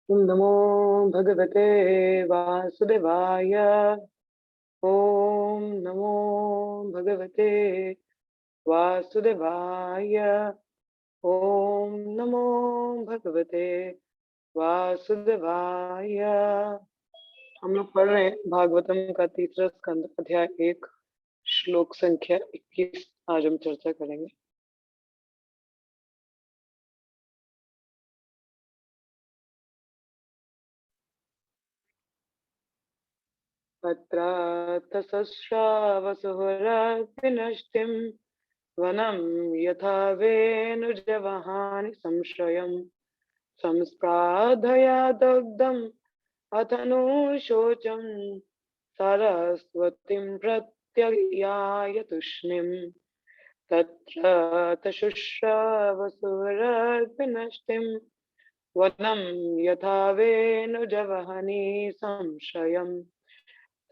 ओम नमो भगवते वासुदेवाय। ओम नमो भगवते वासुदेवाय। ओम नमो भगवते वासुदेवाय। हम लोग पढ़ रहे हैं भागवतम का तीसरा स्कंद अध्याय 1 श्लोक संख्या 21। आज हम चर्चा करेंगे। तत्रातसस्रावसुहृद्विनष्टिं वनं यथा वेनुजवहानि संश्रयम् संस्प्राधया दग्धम् अथनुशोचं सरस्वतीं प्रत्ययाय तूष्णीम् तत्र तशुश्रावसुहृद्विनष्टिं वनं यथा वेनुजवहनि संश्रयम्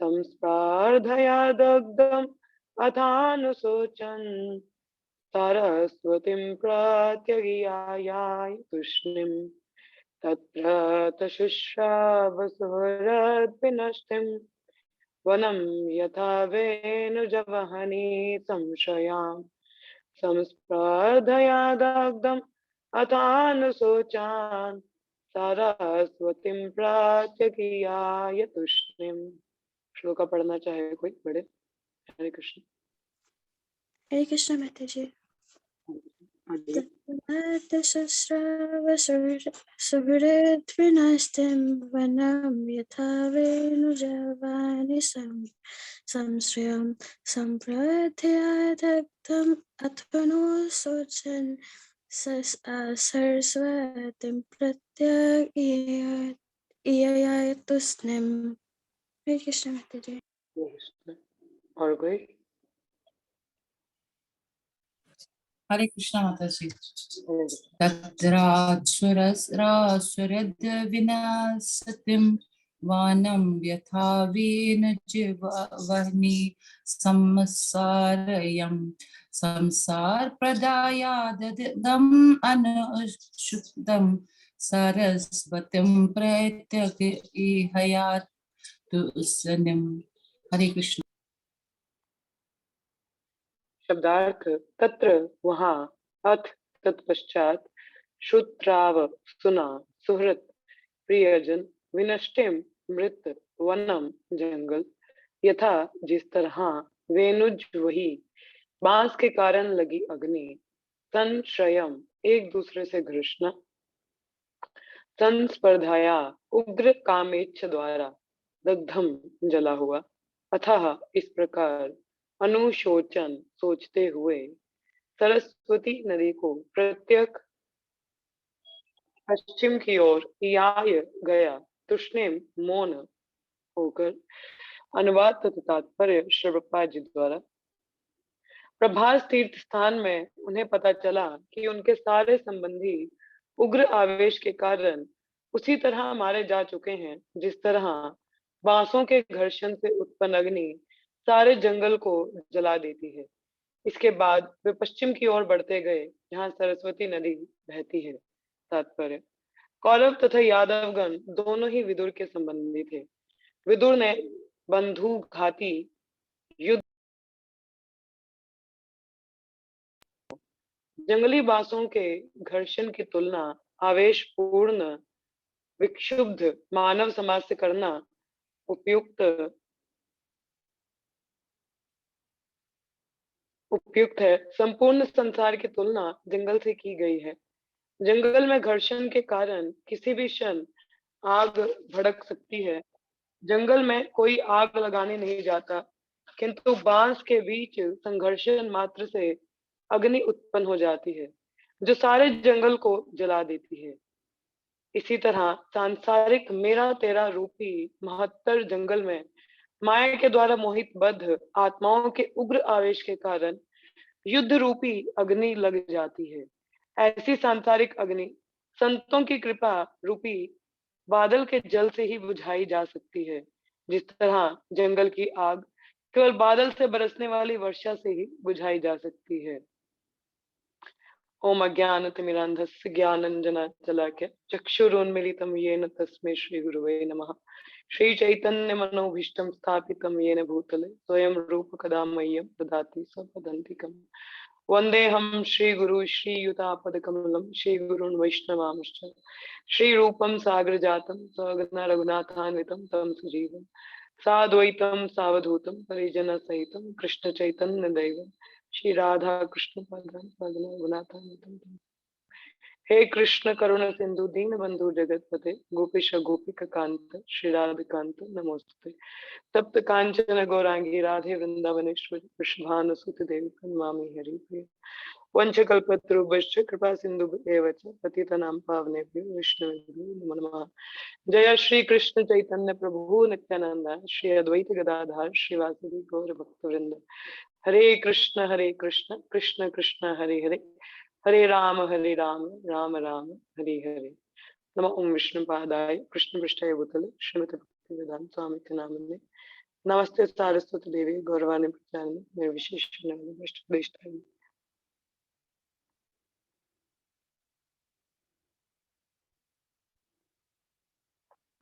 संस्पर्धया दग्धम् अथानुशोचन् सरस्वतीं प्रत्ययाय तूष्णीम् तत्र तशुश्रावसुहृद्विनष्टिं वनं यथा वेनुजवहनि संशयाम् संस्पर्धया दग्धम् अथानुशोचान् सरस्वतीं प्रत्ययाय तूष्णीम्। श्लोक पढ़ना चाहे कोई बड़े। हरे कृष्ण। हरे कृष्ण माता जी। सुहृद्विनष्टिं वनं यथा वेनुजवहनि संश्रयं सम्प्रथया दग्धम् अथनुशोचन् सरस्वतीं प्रत्ययाय तूष्णीम्। हरे कृष्ण माता जी। और कोई। हरे कृष्णा माता जी। तत्रासुरद्विनाशतिं वानं यथा वेनुजवह्नि संसारयं संसारप्रदायाददम् अनुषुप्तं सरस्वतीं प्रत्ययाय तूष्णीम्। हरे कृष्ण। शब्दार्थ तत्र वहाँ, अथ तत्पश्चात, श्रुत्राव सुना, सुहृत प्रियजन, विनष्टिम मृत, वनम जंगल, यथा जिस तरह, वेनुज वही, बांस के कारण लगी अग्नि, संश्रयम एक दूसरे से घृष्ण, संस्पर्धाया उग्र कामेच्छ द्वारा, दग्धम जला हुआ, अथाह इस प्रकार, अनुशोचन सोचते हुए, सरस्वती नदी को प्रत्यक पश्चिम की ओर याय गया, तुष्णिम मौन होकर। अनुवाद तथा तात्पर्य श्री प्रभुपाद जी द्वारा। प्रभास तीर्थ स्थान में उन्हें पता चला कि उनके सारे संबंधी उग्र आवेश के कारण उसी तरह मारे जा चुके हैं जिस तरह बांसों के घर्षण से उत्पन्न अग्नि सारे जंगल को जला देती है। इसके बाद वे पश्चिम की ओर बढ़ते गए जहां सरस्वती नदी बहती है। तात्पर्य, कौरव तथा यादवगण दोनों ही विदुर के संबंधी थे। विदुर ने बंधु घाती युद्ध जंगली बांसों के घर्षण की तुलना आवेशपूर्ण विक्षुब्ध मानव समाज से करना उपयुक्त है। संपूर्ण संसार की तुलना जंगल से की गई है। जंगल में घर्षण के कारण किसी भी क्षण आग भड़क सकती है। जंगल में कोई आग लगाने नहीं जाता, किंतु बांस के बीच संघर्षण मात्र से अग्नि उत्पन्न हो जाती है जो सारे जंगल को जला देती है। इसी तरह सांसारिक मेरा तेरा रूपी महत्तर जंगल में माया के द्वारा मोहित बद्ध आत्माओं के उग्र आवेश के कारण युद्ध रूपी अग्नि लग जाती है। ऐसी सांसारिक अग्नि संतों की कृपा रूपी बादल के जल से ही बुझाई जा सकती है। जिस तरह जंगल की आग केवल बादल से बरसने वाली वर्षा से ही बुझाई जा सकती है। ओम अज्ञानतिमिरान्धस्य ज्ञानाञ्जनशलाकया चक्षुरुन्मीलितं येन तस्मै श्रीगुरवे नमः। श्रीचैतन्यमनोभीष्टं स्थापितं येन भूतले स्वयं रूप कदा मह्यं ददाति स्वपदान्तिकम्। वन्देऽहं श्रीगुरु श्रीयुतापदकमलं श्रीगुरून् वैष्णवांश्च श्रीरूपं सागरजातं सगना रघुनाथान्वितं तं सजीवं साद्वैतं सावधूतं परिजनसहितं कृष्णचैतन्यदैवं श्री राधा कृष्ण रघुनाथान्वितं। हे कृष्ण करुण सिंधु दीन बंधु जगतपते गोपीश गोपिका कांत श्री राधिकांत नमोस्तुते। तप्त कांचन गौरांगी राधे वृंदावनेश्वरी वृषभानुसुते देवी प्रणमामि हरिप्रिय। वंशकल्पतरुभ्यश्च कृपा सिन्धुभ्येव च पतितानां पावनेभ्यो वैष्णवेभ्यो नमो नमः। जय श्री कृष्ण चैतन्य प्रभु नित्यानंद श्री अद्वैत गदाधर श्रीवासुदेव गौर भक्तवृंद। हरे कृष्ण कृष्ण कृष्ण हरे हरे हरे राम राम राम हरे हरे। नमो ओम विष्णुपादाय कृष्ण पृष्ठाय भूतले श्रीमती भक्तिवेदांत स्वामी के नामने नमस्ते सारस्वती देवी गौरवाणी प्रचारिणे निर्विशेष नमः।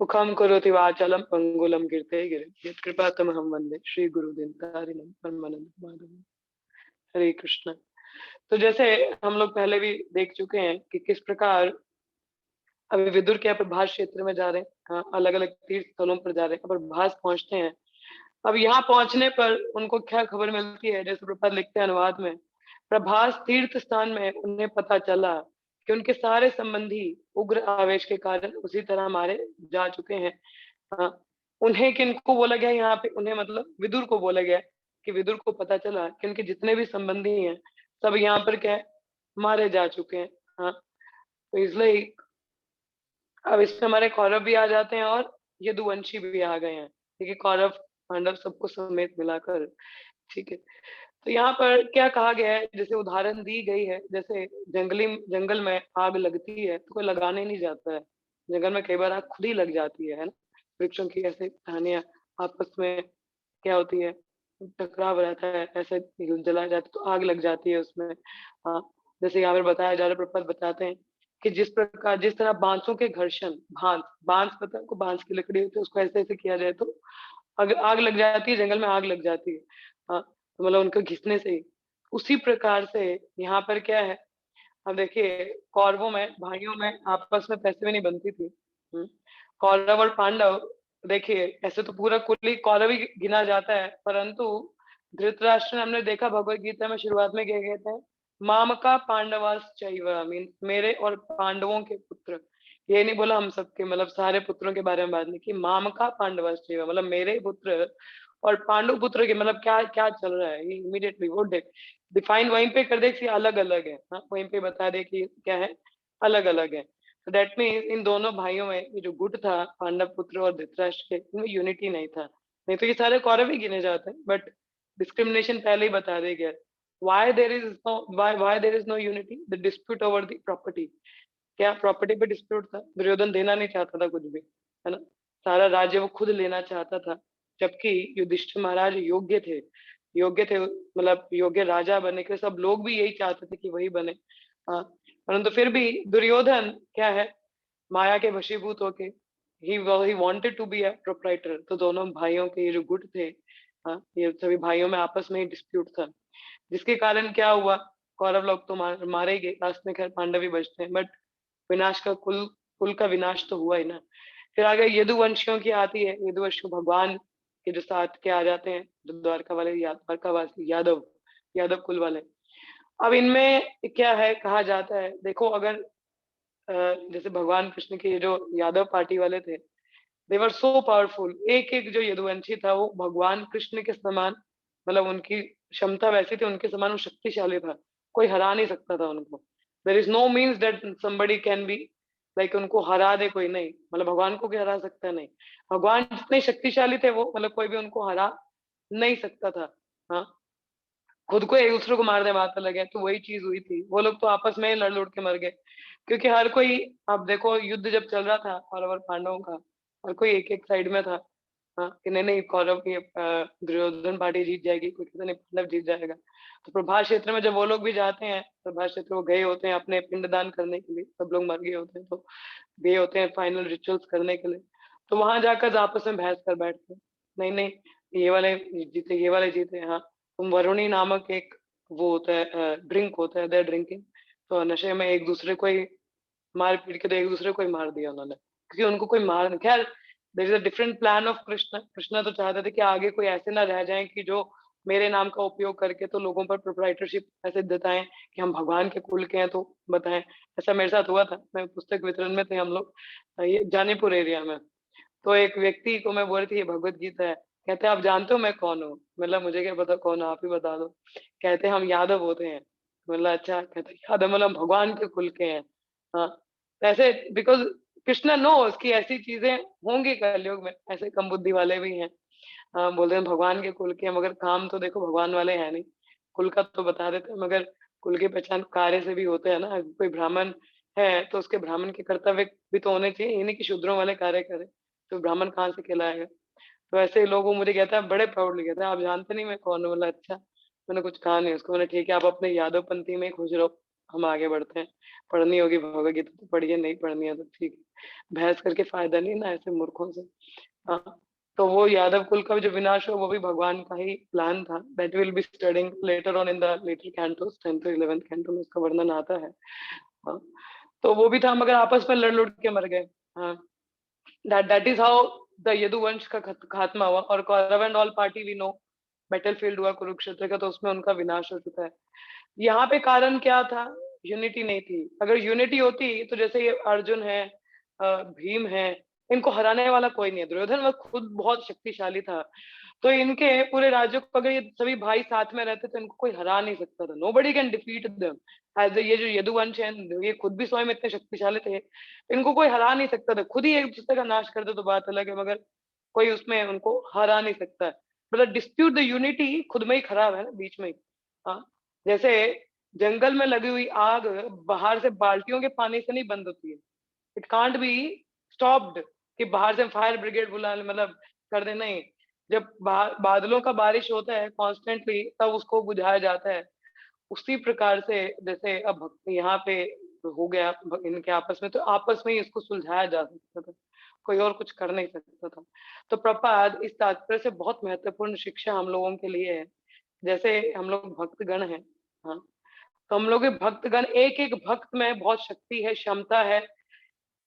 मुखं करोति वाचालं पंगुलं कीर्ते गिरि यत्कृपातमहं वन्दे श्री गुरुदिनतारिणं परमानंद माधवं। हरे कृष्ण। तो जैसे हम लोग पहले भी देख चुके हैं कि किस प्रकार अभी विदुर के प्रभास क्षेत्र में जा रहे हैं, अलग अलग तीर्थ स्थलों पर जा रहे हैं, प्रभास पहुंचते हैं। अब यहाँ पहुंचने पर उनको क्या खबर मिलती है, जैसे प्रभुपाद लिखते हैं अनुवाद में, प्रभास तीर्थ स्थान में उन्हें पता चला कि उनके सारे संबंधी उग्र आवेश के कारण उसी तरह मारे जा चुके हैं। उन्हें किनको बोला गया यहाँ पे, उन्हें मतलब विदुर को बोला गया कि विदुर को पता चला कि उनके जितने भी संबंधी हैं सब यहाँ पर क्या है, मारे जा चुके हैं। हाँ, तो इसलिए अब इसमें हमारे कौरव भी आ जाते हैं और यदुवंशी भी आ गए हैं, ठीक है, कौरव पांडव सबको समेत मिलाकर। ठीक है, तो यहाँ पर क्या कहा गया है, जैसे उदाहरण दी गई है, जैसे जंगल में आग लगती है तो कोई लगाने नहीं जाता है, जंगल में कई बार आग खुद ही लग जाती है ना। वृक्षों की ऐसे कहानियां आपस में क्या होती है, टकराव रहता है, ऐसे जला जाता है तो आग लग जाती है उसमें। हाँ, जैसे यहाँ पर बताया जा रहा है, प्रपद बताते हैं कि जिस तरह बांसों के घर्षण, बांस पता है को, बांस की लकड़ी होती है, उसको ऐसे ऐसे किया जाए तो अगर आग लग जाती है, जंगल में आग लग जाती है। हाँ, तो मतलब उनको घिसने से ही, उसी प्रकार से यहाँ पर क्या है, अब देखिए कौरवों में, भाइयों में आपस में पैसे भी नहीं बनती थी। कौरव और पांडव, देखिए ऐसे तो पूरा कुल ही कौरव ही गिना जाता है, परंतु धृतराष्ट्र ने, हमने देखा भगवत गीता में शुरुआत में क्या कहते हैं, माम का पांडवास चैव, मीन मेरे और पांडवों के पुत्र। ये नहीं बोला हम सबके, मतलब सारे पुत्रों के बारे में बात नहीं की, माम का पांडवास चैव मतलब मेरे पुत्र और पांडु पुत्र के, मतलब क्या क्या चल रहा है, इमीडिएटली वो डिफाइन वहीं पे कर दे कि अलग अलग है। हाँ, वहीं पे बता दे कि क्या है, अलग अलग है। तो दैट मीन्स इन दोनों भाइयों में ये जो गुट था पांडव पुत्र और धृतराष्ट्र के, इनमें यूनिटी नहीं था, नहीं तो ये सारे कौरव ही गिने जाते हैं, बट डिस्क्रिमिनेशन पहले ही बता दे गया। why there is no unity, the dispute over the property। क्या प्रॉपर्टी पे डिस्प्यूट था, दुर्योधन देना नहीं चाहता था कुछ भी, है ना, सारा राज्य वो खुद लेना चाहता था, जबकि युधिष्ठिर महाराज योग्य थे, मतलब योग्य राजा बने के, सब लोग भी यही चाहते थे कि वही बने। हाँ, परंतु फिर भी दुर्योधन क्या है, माया के वशीभूत होके ही wanted to be a proprietor. तो दोनों भाइयों के ये जो गुट थे, हाँ, ये सभी भाइयों में आपस में ही डिस्प्यूट था, जिसके कारण क्या हुआ, कौरव लोग तो मारे गए, लास्ट में खैर पांडव ही बचते हैं, बट विनाश का कुल का विनाश तो हुआ ही ना। फिर आगे यदुवंशियों की आती है, यदुवंश भगवान के जो साथ के आ जाते हैं, जो द्वारका वाले, द्वारकावासी यादव कुल वाले। अब इनमें क्या है, कहा जाता है, देखो अगर जैसे भगवान कृष्ण के जो यादव पार्टी वाले थे, दे वर सो पावरफुल, एक एक जो यदुवंशी था वो भगवान कृष्ण के समान, मतलब उनकी क्षमता वैसी थी, उनके समान वो शक्तिशाली था, कोई हरा नहीं सकता था उनको। There is no means that somebody can be like उनको हरा दे कोई, नहीं, मतलब भगवान को क्या हरा सकता है, नहीं, भगवान जितने शक्तिशाली थे वो, मतलब कोई भी उनको हरा नहीं सकता था। हाँ, खुद को एक दूसरे को मार दे बात अलग है, तो वही चीज हुई थी, वो लोग तो आपस में ही लड़ लड़ के मर गए, क्योंकि हर कोई, अब देखो युद्ध जब चल रहा था कौरव और पांडवों का, हर कोई एक एक साइड में था, हाँ कि नहीं नहीं कौरव की दुर्योधन पार्टी जीत जाएगी, कोई कहता नहीं पांडव जीत जाएगा। तो प्रभास क्षेत्र में जब वो लोग भी जाते हैं, प्रभास क्षेत्र वो गए होते हैं अपने पिंडदान करने के लिए, सब लोग मर गए होते हैं तो गए होते हैं फाइनल रिचुअल्स करने के लिए। तो वहां जाकर आपस में बहस कर बैठते हैं, नहीं नहीं ये वाले जीते, ये वाले जीते। हाँ तुम वरुणी नामक एक वो होता है ड्रिंक होता है, दे ड्रिंकिंग। तो नशे में एक दूसरे को ही मार पीट के तो एक दूसरे को ही मार दिया उन्होंने, क्योंकि उनको कोई मार, खैर there is a different plan of Krishna. Krishna तो चाहते थे कि आगे कोई ऐसे ना रह जाएं कि जो मेरे नाम का उपयोग करके तो लोगों पर प्रोप्राइटरशिप ऐसे बताएं कि हम भगवान के कुल के हैं तो बताएं। ऐसा मेरे साथ हुआ था, मैं पुस्तक वितरण में थे हम लोग ये जानीपुर एरिया में। तो एक व्यक्ति को मैं बोल रही थी ये भगवत गीता है, कहते हैं आप जानते हो मैं कौन हूँ? मतलब मुझे क्या पता कौन हो, आप ही बता दो। कहते हैं हम यादव होते हैं। मतलब अच्छा, कहते हैं यादव मतलब भगवान के कुल के हैं। हाँ तो ऐसे बिकॉज कृष्णा नो कि ऐसी चीजें होंगी कलयुग में, ऐसे कम बुद्धि वाले भी हैं। हाँ बोलते हैं भगवान के कुल के हैं, मगर काम तो देखो भगवान वाले हैं नहीं। कुल का तो बता देते हैं, मगर कुल की पहचान कार्य से भी होते हैं ना। कोई ब्राह्मण है तो उसके ब्राह्मण के कर्तव्य भी तो होने चाहिए, ये नहीं कि शूद्रों वाले कार्य करे तो ब्राह्मण कहाँ से कहलाएगा। तो ऐसे लोग वो मुझे कहता है बड़े प्राउडली कहता है आप जानते नहीं मैं कौन हूँ? बोला अच्छा। मैंने कुछ कहा नहीं उसको, मैंने ठीक है आप अपने यादव पंथी में ही खुश रहो, हम आगे बढ़ते हैं। पढ़नी होगी भगवत गीता तो पढ़िए, नहीं पढ़नी है तो ठीक है, बहस करके फायदा नहीं ना ऐसे मूर्खों से। हाँ तो वो यादव कुल का जो विनाश हो वो भी भगवान का ही प्लान था। That will be studying later on in the later cantos, 10th 11th canto में उसका वर्णन आता है। हाँ तो वो भी था, मगर आपस में लड़ लुड़ के मर गए। हाँ that is how the यदुवंश का खात्मा हुआ। और Kaurava and all party we know battlefield हुआ कुरुक्षेत्र का, तो उसमें उनका विनाश हो चुका है। यहाँ पे कारण क्या था? यूनिटी नहीं थी। अगर यूनिटी होती तो जैसे ये अर्जुन है भीम है, इनको हराने वाला कोई नहीं है। दुर्योधन वह खुद बहुत शक्तिशाली था, तो इनके पूरे राज्यों को अगर ये सभी भाई साथ में रहते तो इनको कोई हरा नहीं सकता था। Nobody can defeat them. As ये जो यदुवंश है ये खुद भी स्वयं इतने शक्तिशाली थे, इनको कोई हरा नहीं सकता था। खुद ही एक दूसरे का नाश करते तो बात अलग है, मगर कोई उसमें उनको हरा नहीं सकता है। मतलब डिस्प्यूट द यूनिटी खुद में ही खराब है ना, बीच में ही। हाँ जैसे जंगल में लगी हुई आग बाहर से बाल्टियों के पानी से नहीं बंद होती है। इट कांट बी स्टॉप्ड कि बाहर से फायर ब्रिगेड बुला ले, मतलब कर दे, नहीं। जब बादलों का बारिश होता है कॉन्स्टेंटली तब उसको बुझाया जाता है। उसी प्रकार से जैसे अब यहाँ पे हो गया इनके आपस में, तो आपस में ही इसको सुलझाया जा सकता था, कोई और कुछ कर नहीं सकता था। तो प्रपाद इस तात्पर्य से बहुत महत्वपूर्ण शिक्षा हम लोगों के लिए है। जैसे हम लोग भक्तगण हैं, हाँ तो हम लोग भक्तगण, एक एक भक्त में बहुत शक्ति है, क्षमता है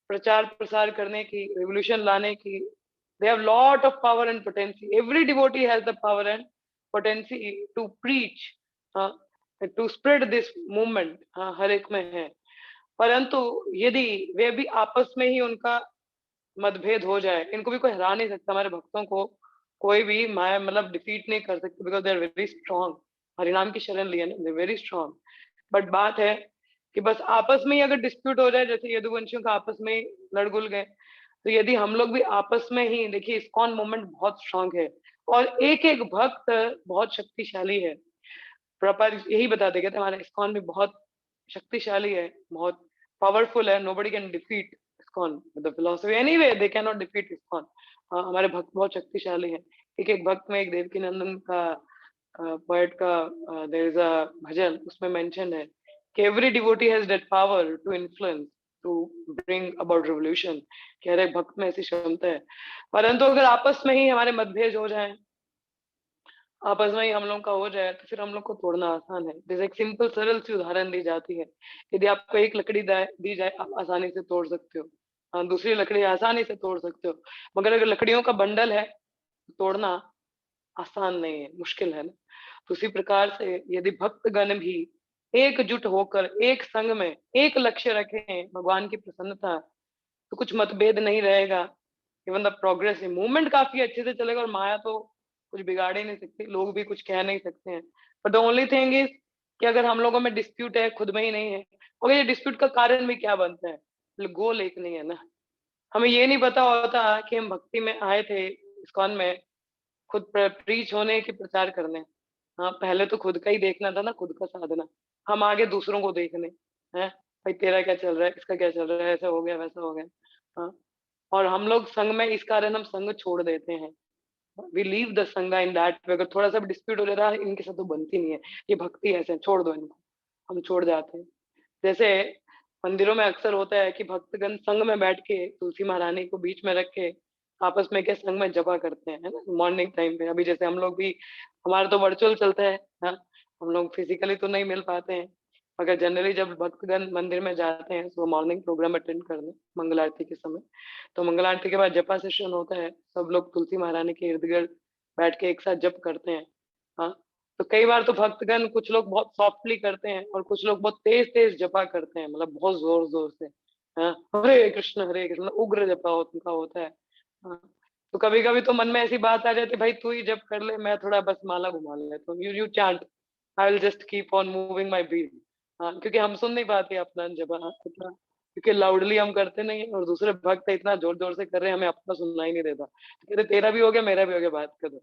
प्रचार प्रसार करने की, रिवोल्यूशन लाने की। They have lot of power and potency. Every devotee has the power and potency to preach, to spread this movement, हर एक में है। परंतु यदि वे भी आपस में ही उनका मतभेद हो जाए, इनको भी कोई हरा नहीं सकता। हमारे भक्तों को कोई भी माया मतलब डिफीट नहीं कर सकते, because they are very strong. हरिनाम की शरण लिए ना, दे वेरी स्ट्रॉन्ग। बट बात है कि बस आपस में ही अगर डिस्प्यूट हो जाए, जैसे यदुवंशियों का आपस में ही लड़गुल गए, तो यदि हम लोग भी आपस में ही, देखिए इस्कॉन मूवमेंट बहुत स्ट्रांग है और एक एक भक्त बहुत शक्तिशाली है। प्रॉपर यही बताते कहते हमारा इस्कॉन भी बहुत शक्तिशाली है, बहुत पावरफुल है। Nobody can defeat ISKCON the philosophy anyway, they can not defeat ISKCON. हमारे भक्त बहुत शक्तिशाली हैं। एक एक भक्त में, एक देवकी नंदन का पोएट का देयर इज अ भजन, उसमें मेंशन है कि every devotee has that power to influence, to bring about revolution. कि हर एक भक्त में ऐसी क्षमता है। परंतु अगर आपस में ही हमारे मतभेद हो जाए, आपस में ही हम लोग का हो जाए, तो फिर हम लोग को तोड़ना आसान है। जैसे एक सिंपल सरल सी उदाहरण दी जाती है, यदि आपको एक लकड़ी दी जाए आप आसानी से तोड़ सकते हो, हाँ दूसरी लकड़ी आसानी से तोड़ सकते हो। मगर अगर लकड़ियों का बंडल है तो तोड़ना आसान नहीं है, मुश्किल है ना। तो उसी प्रकार से यदि भक्तगण भी एकजुट होकर एक संग में एक लक्ष्य रखें, भगवान की प्रसन्नता, तो कुछ मतभेद नहीं रहेगा। इवन द प्रोग्रेस मूवमेंट काफी अच्छे से चलेगा, और माया तो कुछ बिगाड़ ही नहीं सकती, लोग भी कुछ कह नहीं सकते हैं। But the only thing is कि अगर हम लोगों में डिस्प्यूट है, खुद में ही नहीं है, और ये डिस्प्यूट का कारण भी क्या बनता है, गोल एक नहीं है ना। हमें ये नहीं पता होता कि हम भक्ति में आए थे इस्कॉन में खुद प्रीच होने की, प्रचार करने। हाँ पहले तो खुद का ही देखना था ना, खुद का साधना। हम आगे दूसरों को देखने हैं, भाई तेरा क्या चल रहा है, इसका क्या चल रहा है, ऐसा हो गया वैसा हो गया। हाँ और हम लोग संग में, इस कारण हम संग छोड़ देते हैं। वी लीव द संगा इन दैट वे। अगर थोड़ा सा भी डिस्प्यूट हो जाता है, इनके साथ तो बनती नहीं है, ये भक्ति ऐसे है, छोड़ दो इनको, हम छोड़ जाते हैं। जैसे मंदिरों में अक्सर होता है कि भक्तगण संग में बैठ के तुलसी महारानी को बीच में रख के आपस में के संग में जपा करते हैं, है ना, मॉर्निंग टाइम पे। अभी जैसे हम लोग भी, हमारा तो वर्चुअल चलता है, हाँ, हम लोग फिजिकली तो नहीं मिल पाते हैं, मगर जनरली जब भक्तगण मंदिर में जाते हैं तो मॉर्निंग प्रोग्राम अटेंड करने मंगल आरती के समय, तो मंगल आरती के बाद जपा सेशन होता है, सब लोग तुलसी महारानी के इर्द गिर्द बैठ के एक साथ जप करते हैं। हाँ, तो कई बार तो भक्तगण कुछ लोग बहुत सॉफ्टली करते हैं और कुछ लोग बहुत तेज तेज जपा करते हैं, मतलब बहुत जोर जोर से, हाँ, हरे कृष्ण उग्र जपा उनका होता है। हाँ, तो कभी कभी तो मन में ऐसी बात आ जाती है, भाई तू ही जप कर ले, मैं थोड़ा बस माला घुमा लेता हूँ, you chant, I will just keep on moving my beat. हाँ, क्योंकि हम सुन नहीं पाते अपना जपा इतना, क्योंकि लाउडली हम करते नहीं है, और दूसरे भक्त इतना जोर जोर से कर रहे हैं, हमें अपना सुनना ही नहीं देता, तो कहते तेरा भी हो गया मेरा भी हो गया, बात करो।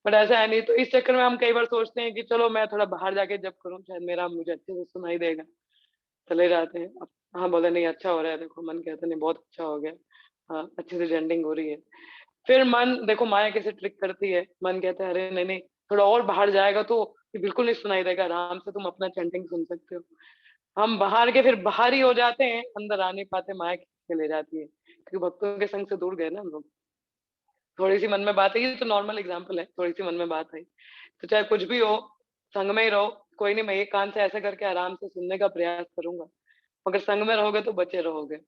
बट ऐसा है नहीं, तो इस चक्कर में हम कई बार सोचते हैं कि चलो मैं थोड़ा बाहर जाके जब करूँ, शायद मेरा मुझे अच्छे से सुनाई देगा, चले जाते हैं। हाँ, बोले नहीं अच्छा हो रहा है, देखो मन कहते नहीं बहुत अच्छा हो गया, हाँ अच्छे से जेंडिंग हो रही है। फिर मन देखो माया कैसे ट्रिक करती है, मन कहता है अरे नहीं नहीं, थोड़ा और बाहर जाएगा तो ये बिल्कुल नहीं सुनाई देगा, आराम से तुम अपना चैंटिंग सुन सकते हो। हम बाहर के फिर बाहर ही हो जाते हैं, अंदर आ नहीं पाते, माया खींच के ले जाती है, क्योंकि भक्तों के संग से दूर गए ना हम लोग। थोड़ी सी मन में बात आई, ये तो नॉर्मल एग्जाम्पल है, थोड़ी सी मन में बात आई, तो चाहे कुछ भी हो, संग में ही रहो, कोई नहीं, मैं एक कान से ऐसे करके आराम से सुनने का प्रयास करूंगा, मगर संग में रहोगे तो बचे रहोगे।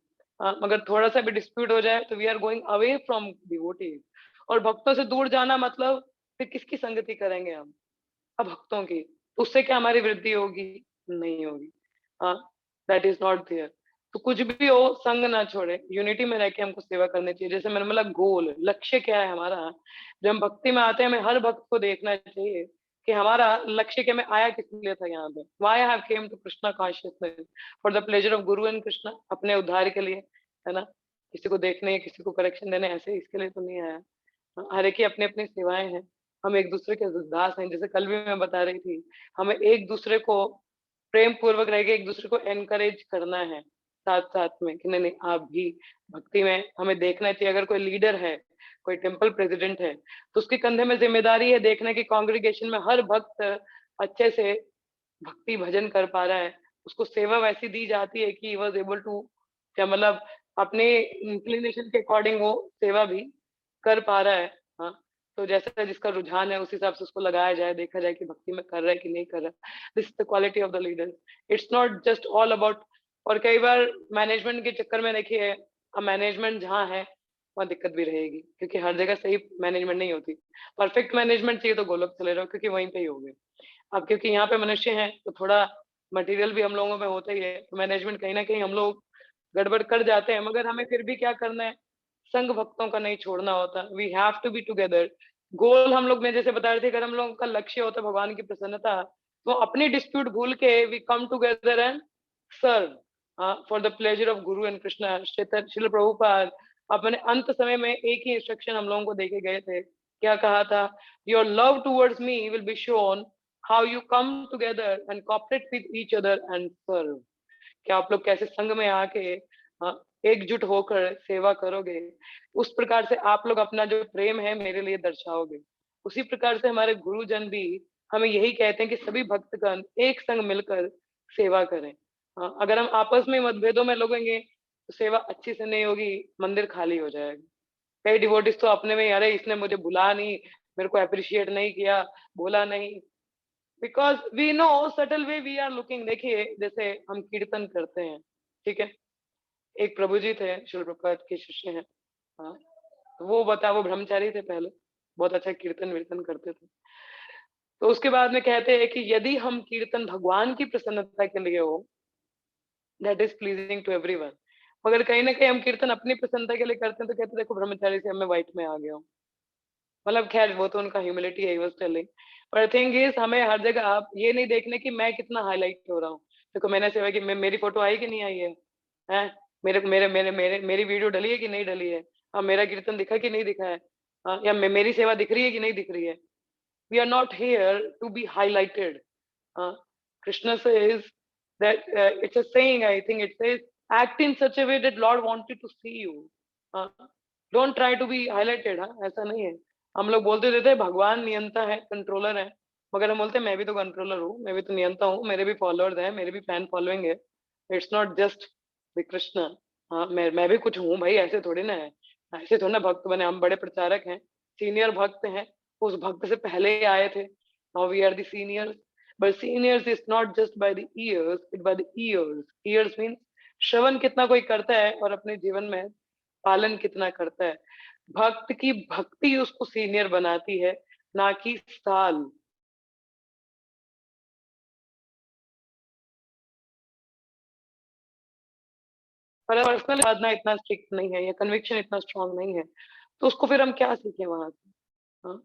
हाँ, मगर थोड़ा सा भी डिस्प्यूट हो जाए तो we are going away from devotees. और भक्तों से दूर जाना मतलब फिर किसकी संगति करेंगे हम? अब भक्तों की, उससे क्या हमारी वृद्धि होगी? नहीं होगी। हाँ, दैट इज नॉट देयर। तो कुछ भी हो संग ना छोड़े, यूनिटी में रह के हमको सेवा करनी चाहिए। जैसे मैंने बोला गोल लक्ष्य क्या है हमारा, जब हम भक्ति में आते हैं हमें हर भक्त को देखना चाहिए कि हमारा लक्ष्य क्या, मैं आया किस लिए था यहाँ पे, why I have came to Krishna consciousness for the pleasure of guru and Krishna, अपने उद्धार के लिए, है ना, किसी को देखने किसी को करेक्शन देने ऐसे इसके लिए तो नहीं आया। हर एक की अपनी अपनी सेवाएं हैं, हम एक दूसरे के दास हैं। जैसे कल भी मैं बता रही थी, हमें एक दूसरे को प्रेम पूर्वक रह के एक दूसरे को एनकरेज करना है, साथ साथ में कि नहीं नहीं आप भी भक्ति में, हमें देखना चाहिए अगर कोई लीडर है, कोई टेम्पल प्रेसिडेंट है, तो उसके कंधे में जिम्मेदारी है देखने की कांग्रेगेशन में हर भक्त अच्छे से भक्ति भजन कर पा रहा है, उसको सेवा वैसी दी जाती है कि वॉज एबल टू, क्या मतलब अपने इंक्लिनेशन के अकॉर्डिंग वो सेवा भी कर पा रहा है। हाँ, तो जैसा जिसका रुझान है उस हिसाब से उसको लगाया जाए, देखा जाए कि भक्ति में कर रहा है कि नहीं कर रहा। This is the quality of the leader, it's not just all about. और कई बार मैनेजमेंट के चक्कर में देखिए, अब मैनेजमेंट जहाँ है वहाँ दिक्कत भी रहेगी, क्योंकि हर जगह सही मैनेजमेंट नहीं होती। परफेक्ट मैनेजमेंट चाहिए तो गोलोक चले जाओ, क्योंकि वहीं पे ही होगे। अब क्योंकि यहाँ पे मनुष्य हैं तो थोड़ा मटेरियल भी हम लोगों में होता ही है, तो मैनेजमेंट कहीं ना कहीं हम लोग गड़बड़ कर जाते हैं, मगर हमें फिर भी क्या करना है, संघ भक्तों का नहीं छोड़ना होता। We have to be together. गोल हम लोग, मैं जैसे बता रहे थे, अगर हम लोगों का लक्ष्य होता है भगवान की प्रसन्नता, तो अपनी डिस्प्यूट भूल के we come together and serve for the pleasure of guru and Krishna. Srila Prabhupada अपने अंत समय में एक ही इंस्ट्रक्शन हम लोगों को देके गए थे, क्या कहा था? Your love towards me will be shown how you come together and cooperate with each other and serve. कि आप लोग कैसे संग में आके एकजुट होकर सेवा करोगे, उस प्रकार से आप लोग अपना जो प्रेम है मेरे लिए दर्शाओगे। उसी प्रकार से हमारे गुरुजन भी हमें यही कहते हैं कि सभी भक्तगण एक संग मिलकर सेवा करें। अगर हम आपस में मतभेदों में लगेंगे तो सेवा अच्छी से नहीं होगी, मंदिर खाली हो जाएगा। कई डिवोटिस तो अपने में, अरे इसने मुझे बुला नहीं, मेरे को अप्रिशिएट नहीं किया, बोला नहीं, because we know subtle way we are looking. देखिए जैसे हम कीर्तन करते हैं, ठीक है, एक प्रभु जी थे, शिल प्रपात के शिष्य हैं, हाँ, तो वो ब्रह्मचारी थे पहले, बहुत अच्छा कीर्तन वीर्तन करते थे। तो उसके बाद में कहते हैं कि यदि हम कीर्तन भगवान की प्रसन्नता के लिए हो, that is pleasing to everyone. मगर कहीं ना कहीं हम कीर्तन अपनी प्रसन्नता के लिए करते हैं, तो कहते देखो ब्रह्मचारी से मैं व्हाइट में आ गया हूँ। मतलब खैर वो तो उनका ह्यूमिलिटी है, वाज टेलिंग। पर थिंग इज हमें हर जगह आप ये नहीं देखने की मैं कितना हाईलाइट हो रहा हूँ। देखो मैंने सेवा की, मेरी फोटो आई कि नहीं आई है, हैं? मेरे मेरे मेरे मेरे मेरी वीडियो डली है कि नहीं डली है, हाँ, मेरा कीर्तन दिखा कि नहीं दिखा है, हाँ, या मेरी सेवा दिख रही है कि नहीं दिख रही है। We are not here to be highlighted. Krishna says that it's a saying, I think it says, act in such a way that Lord wanted to see you. Uh, don't try to be highlighted, हाँ, ऐसा नहीं है। हम लोग बोलते रहते हैं भगवान नियंता है, कंट्रोलर है, मगर हम बोलते हैं मैं भी तो कंट्रोलर हूँ, मैं भी तो नियंता हूँ, मेरे भी फॉलोअर्स हैं, मेरे भी फैन फॉलोइंग है। It's not just the Krishna. हाँ, मैं भी कुछ हूँ भाई, ऐसे थोड़ी ना है, ऐसे थोड़ी ना भक्त बने। हम बड़े प्रचारक हैं, सीनियर भक्त हैं, उस भक्त से पहले ही आए थे। Now we are the seniors, but seniors is not just by the years, it by the years. Years mean श्रवण कितना कोई करता है और अपने जीवन में पालन कितना करता है। भक्त की भक्ति उसको सीनियर बनाती है, ना कि साल। पर पर्सनल साधना इतना स्ट्रिक्ट नहीं है या कन्विक्शन इतना स्ट्रांग नहीं है, तो उसको फिर हम क्या सीखें वहां से। हाँ,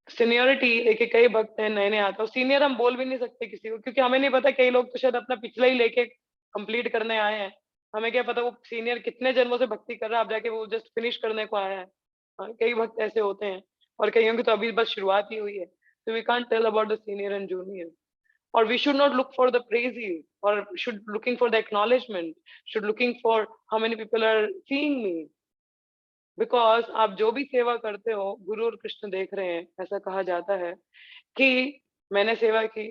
सीनियरिटी लेके कई भक्त हैं नए नए आते हैं, सीनियर हम बोल भी नहीं सकते किसी को, क्योंकि हमें नहीं पता, कई लोग तो शायद अपना पिछला ही लेके कंप्लीट करने आए हैं। हमें क्या पता वो सीनियर कितने जन्मों से भक्ति कर रहा है, अब जाके वो जस्ट फिनिश करने को आया है। हाँ, कई भक्त ऐसे होते हैं, और कईयों की तो अभी बस शुरुआत ही हुई है। तो we can't tell about the senior and junior. Or we should not look for the praises, or should looking for the acknowledgement, should looking for how many people are seeing me. Because आप जो भी सेवा करते हो, गुरु और कृष्ण देख रहे हैं। ऐसा कहा जाता है कि मैंने सेवा की,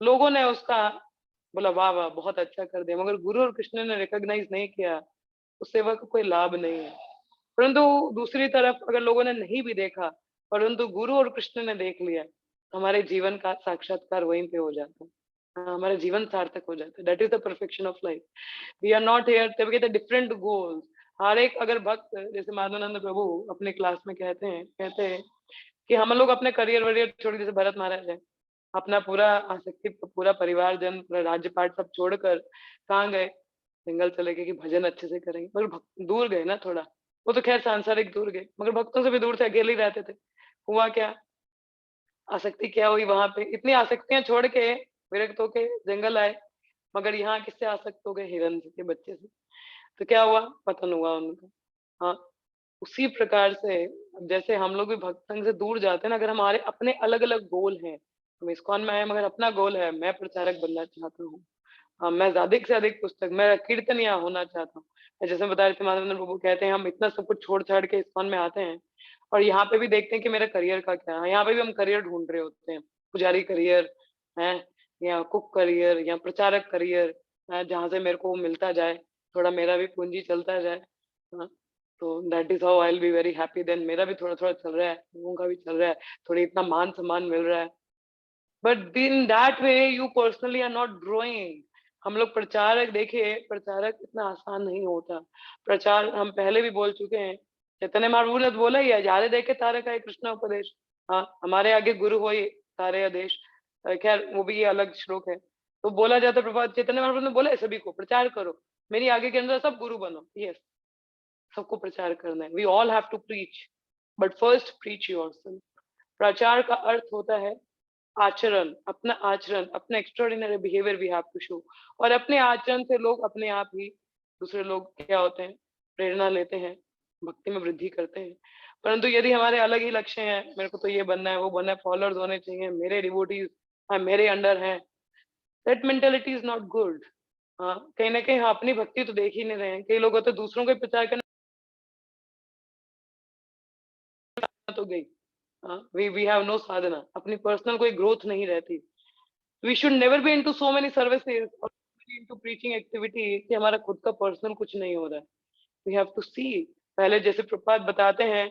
लोगों ने उसका बोला वाह वाह बहुत अच्छा कर दिया, मगर गुरु और कृष्ण ने रिकॉग्नाइज नहीं किया, उस सेवा का कोई लाभ नहीं है। परंतु दूसरी तरफ अगर लोगों ने नहीं भी देखा, परंतु गुरु और कृष्ण ने देख लिया, तो हमारे जीवन का साक्षात्कार वहीं पे हो जाता है। हाँ, हमारा जीवन सार्थक हो जाता है। That is the perfection of life. We are not here, तब कहते डिफरेंट गोल्स। हर एक अगर भक्त, जैसे माधवानंद प्रभु अपने क्लास में कहते हैं कि हम लोग अपने करियर वरियर छोड़, जैसे भरत महाराज है, अपना पूरा आसक्ति, पूरा परिवार जन, पूरा राज्य पाठ सब छोड़कर कहाँ गए, जंगल चले गए कि भजन अच्छे से करेंगे। मगर दूर गए ना थोड़ा, वो तो खैर सांसारिक दूर गए, मगर भक्तों से भी दूर से अकेले ही रहते थे। हुआ क्या, आसक्ति क्या हुई वहां पे, इतनी आसक्तियां छोड़ के विरक्त होके जंगल आए, मगर यहाँ किससे आसक्त हो गए, हिरण के बच्चे से। तो क्या हुआ, पतन हुआ उनका। हाँ, उसी प्रकार से जैसे हम लोग भी भक्त संग से दूर जाते हैं ना, अगर हमारे अपने अलग अलग गोल हैं, हम इस्कॉन में आए मगर अपना गोल है, मैं प्रचारक बनना चाहता हूँ, हाँ, मैं अधिक से अधिक पुस्तक, मैं कीर्तनिया होना चाहता हूँ। जैसे बता रहे थे माधव प्रभु, कहते हैं हम इतना सब कुछ छोड़ छाड़ के इस्कॉन में आते हैं, और यहाँ पे भी देखते हैं कि मेरा करियर का क्या है। यहाँ पे भी हम करियर ढूंढ रहे होते हैं, पुजारी करियर है, या कुक करियर, या प्रचारक करियर है, जहाँ से मेरे को मिलता जाए, थोड़ा मेरा भी पूंजी चलता जाए। हाँ, तो that is how I will be very happy then. मेरा भी थोड़ा थोड़ा चल रहा है, लोगों का भी चल रहा है, थोड़ी इतना मान सम्मान मिल रहा है, but in that way you personally are not growing. हम लोग प्रचारक, देखिए प्रचारक इतना आसान नहीं होता। प्रचार हम पहले भी बोल चुके हैं, चैतन्य महाप्रभु ने तो बोला ही है, जारे देखे तारे का है कृष्ण उपदेश। हाँ, हमारे आगे गुरु हो ये तारे आदेश। खैर वो भी ये अलग श्लोक है। तो बोला जाता है, प्रभा चैतन्य महाप्रभु ने बोला है सभी को प्रचार करो, मेरी आगे के अंदर सब गुरु बनो। यस, सबको प्रचार करना है, we all have to preach, but first preach yourself. प्रचार का अर्थ होता है आचरण, अपना आचरण, अपना extraordinary behaviour we have to show. और अपने आचरण से लोग अपने आप ही, दूसरे लोग क्या होते हैं, प्रेरणा लेते हैं, भक्ति में वृद्धि करते हैं। परंतु यदि हमारे अलग ही लक्ष्य हैं, मेरे को तो ये बनना है, वो बनना है, फॉलोअर्स होने चाहिए, मेरे डिवोटीज मेरे अंडर हैं, that mentality is not good. हाँ, कहीं ना कहीं हम अपनी भक्ति तो देख ही नहीं रहे हैं। कई लोग होते हैं दूसरों को प्रचार करना तो गई, वी हैव नो साधना, अपनी पर्सनल कोई ग्रोथ नहीं रहती। We should never be into so many services और इनटू प्रीचिंग एक्टिविटी कि हमारा खुद का पर्सनल कुछ नहीं हो रहा है। वी हैव टू सी, पहले जैसे प्रपात बताते हैं,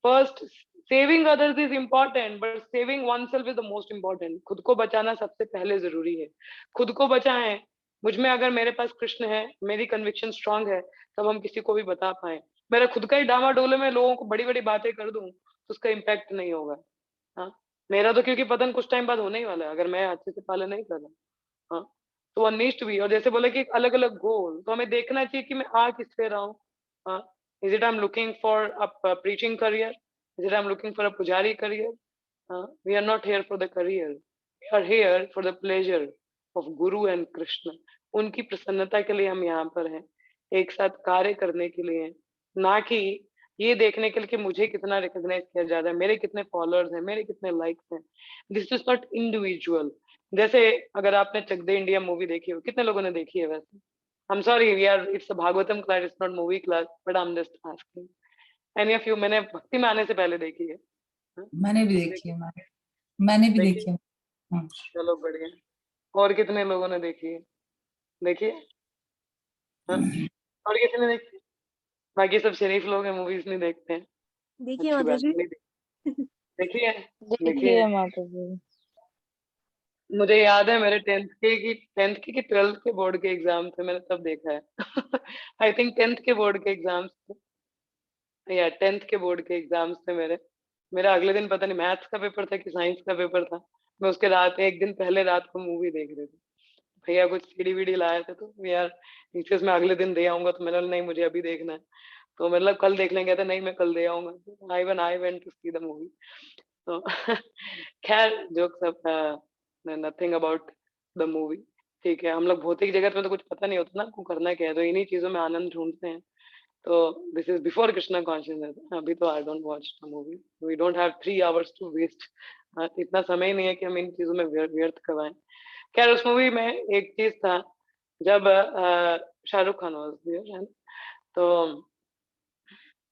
first saving others is important, but saving one self is the most important. खुद को बचाना सबसे पहले जरूरी है। खुद को बचाएं, मुझ में अगर मेरे पास कृष्ण है, मेरी कन्विक्शन स्ट्रांग है, तब हम किसी को भी बता पाए। मेरा खुद का ही डामाडोले में लोगों को बड़ी बड़ी बातें कर दूं, तो उसका इम्पैक्ट नहीं होगा। हाँ, मेरा तो क्योंकि पतन कुछ टाइम बाद होने ही वाला है, अगर मैं अच्छे से पालन नहीं कर रहा। हाँ, तो वन नीड्स टू बी, और जैसे बोले कि एक अलग अलग गोल, तो हमें देखना चाहिए कि मैं आ किस पे रहा हूँ। हाँ, is it I am looking for a preaching career, is it I am looking for a pujari career. We are not here for the career, we are here for the pleasure of guru and Krishna. उनकी प्रसन्नता के लिए हम यहाँ पर हैं, एक साथ कार्य करने के लिए, ना कि ये देखने के लिए कि मुझे कितना रिकॉग्नाइज किया जा रहा है, मेरे कितने फॉलोअर्स हैं, मेरे कितने लाइक्स हैं। This is not individual. जैसे अगर आपने चक दे इंडिया मूवी देखी हो, कितने लोगों ने देखी है वैसे? I am sorry, we are, it's a Bhagavatam class, it's not movie class, but I am just asking any of you. मैंने भक्ति में आने से पहले देखी है। मैंने भी देखी है, मैंने भी देखी है। हाँ। चलो बढ़िया। और कितने लोगों ने देखी है? देखिए। हाँ? और कितने देखी? बाकी सब शरीफ लोग हैं, मूवीज नहीं देखते हैं। देखिए अच्छी माता बात जी। है, नहीं देखी है। देखी देखिए है। माता जी। मुझे याद है मेरे टेंथ की 12th के बोर्ड के एग्जाम थे, मैंने तब देखा है। आई थिंक 10th के बोर्ड के एग्जाम्स थे, या 10th के बोर्ड के एग्जाम्स थे मेरे। मेरा अगले दिन पता नहीं मैथ्स का पेपर था कि साइंस का पेपर था। मैं उसके रात एक दिन पहले रात को मूवी देख रही थी। भैया कुछ सीडी वीडी लाए थे, तो यार टीचर्स मैं अगले दिन दे आऊंगा, तो मैंने बोला, नहीं मुझे अभी देखना है। तो मतलब कल देख लेंगे, तो नहीं मैं कल दे आऊंगा। I went to see the movie. तो खैर जोक्स अब, नथिंग अबाउट द मूवी। ठीक है, हम लोग भौतिक जगत में तो कुछ पता नहीं होता ना, हमको करना क्या है, तो इन्हीं चीजों में आनंद ढूंढते हैं। तो this is before Krishna consciousness. अभी तो I don't watch the movie, we don't have 3 hours to waste. इतना समय नहीं है कि हम इन चीजों में व्यर्थ करवाएं। खैर उस मूवी में एक चीज था, जब शाहरुख खान was तो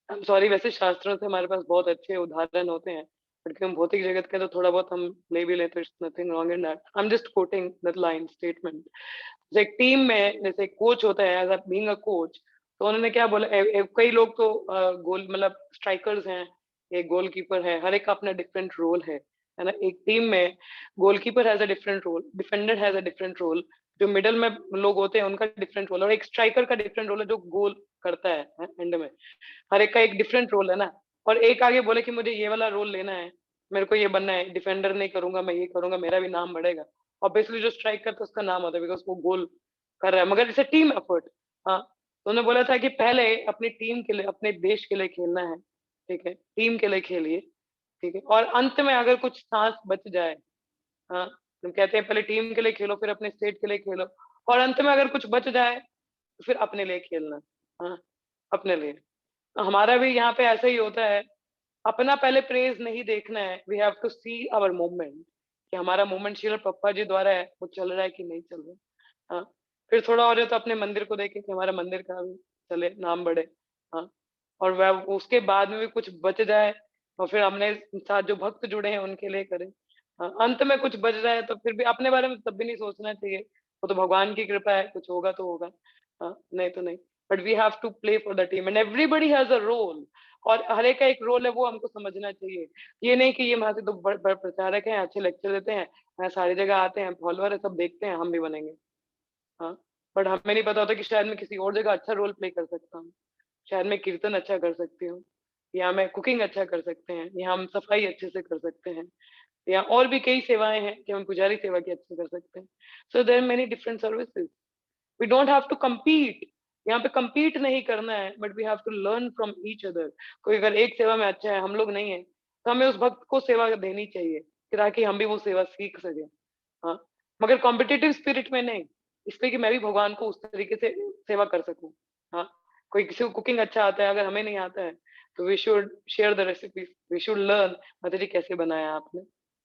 सॉरी, वैसे शास्त्रों से हमारे पास बहुत अच्छे उदाहरण होते हैं, बट हम भौतिक जगत के तो थोड़ा बहुत हम ले भी लेते, it's nothing wrong in that. I am just coating that line statement. जैसे एक टीम में जैसे कोच होता है, एज बीइंग अ कोच, तो उन्होंने क्या बोला, कई लोग तो गोल मतलब स्ट्राइकर्स हैं, एक गोलकीपर है, हर एक का अपना डिफरेंट रोल है ना। एक टीम में goalkeeper has a different role, defender has a different role, जो मिडल में लोग होते हैं उनका डिफरेंट रोल, और एक स्ट्राइकर का डिफरेंट रोल है जो गोल करता है एंड में। हर एक का एक डिफरेंट रोल है ना। और एक आगे बोले कि मुझे ये वाला रोल लेना है, मेरे को ये बनना है, डिफेंडर नहीं करूंगा, मैं ये करूंगा, मेरा भी नाम बढ़ेगा। ऑब्वियसली जो स्ट्राइक करता है उसका नाम होता है, बिकॉज वो गोल कर रहा है, मगर इसे टीम एफर्ट। हाँ, तो उन्होंने बोला था कि पहले अपनी टीम के लिए, अपने देश के लिए खेलना है, ठीक है, टीम के लिए खेलिए, ठीक है, और अंत में अगर कुछ सांस बच जाए, हाँ, हम कहते हैं पहले टीम के लिए खेलो, फिर अपने स्टेट के लिए खेलो, और अंत में अगर कुछ बच जाए तो फिर अपने लिए खेलना। हाँ, अपने लिए। तो हमारा भी यहाँ पे ऐसा ही होता है, अपना पहले प्रेज नहीं देखना है, we have to see our movement, कि हमारा मूवमेंट श्रील पप्पा जी द्वारा है, वो चल रहा है कि नहीं चल रहा। हाँ, फिर थोड़ा और है तो अपने मंदिर को देखें कि हमारा मंदिर का भी चले, नाम बढ़े। हाँ, और वह उसके बाद में भी कुछ बच जाए, और फिर हमने साथ जो भक्त जुड़े हैं उनके लिए करें। हाँ, अंत में कुछ बच जाए तो फिर भी अपने बारे में तब भी नहीं सोचना चाहिए, वो तो भगवान की कृपा है, कुछ होगा तो होगा। हाँ, नहीं तो नहीं। But we have to play for the team and everybody has a role, और हर एक का एक रोल है, वो हमको समझना चाहिए। ये नहीं कि ये वहां से तो बड़ प्रचारक हैं, अच्छे लेक्चर देते हैं, यहाँ सारी जगह आते हैं, फॉलोअर है, सब देखते हैं, हम भी बनेंगे। हाँ, बट हमें नहीं पता होता कि शायद मैं किसी और जगह अच्छा रोल प्ले कर सकता हूँ, शायद मैं कीर्तन अच्छा कर सकती हूँ, या मैं कुकिंग अच्छा कर सकते हैं, या हम सफाई अच्छे से कर सकते हैं, या और भी कई सेवाएं हैं कि हम पुजारी सेवा की अच्छे कर सकते हैं। So there many different services, we don't have to compete। यहाँ पे compete नहीं करना है, but we have to learn from each other. कोई अगर एक सेवा में अच्छा है, हम लोग नहीं है, तो हमें उस भक्त को सेवा देनी चाहिए, कि ताकि हम भी वो सेवा सीख सके। हाँ, मगर कॉम्पिटिटिव स्पिरिट में नहीं, इसलिए कि मैं भी भगवान को उस तरीके से सेवा कर सकूं। हाँ, कोई किसी को कुकिंग अच्छा आता है, अगर हमें नहीं आता है, तो we should share the recipe, we should learn, माता जी कैसे बनाया आपने,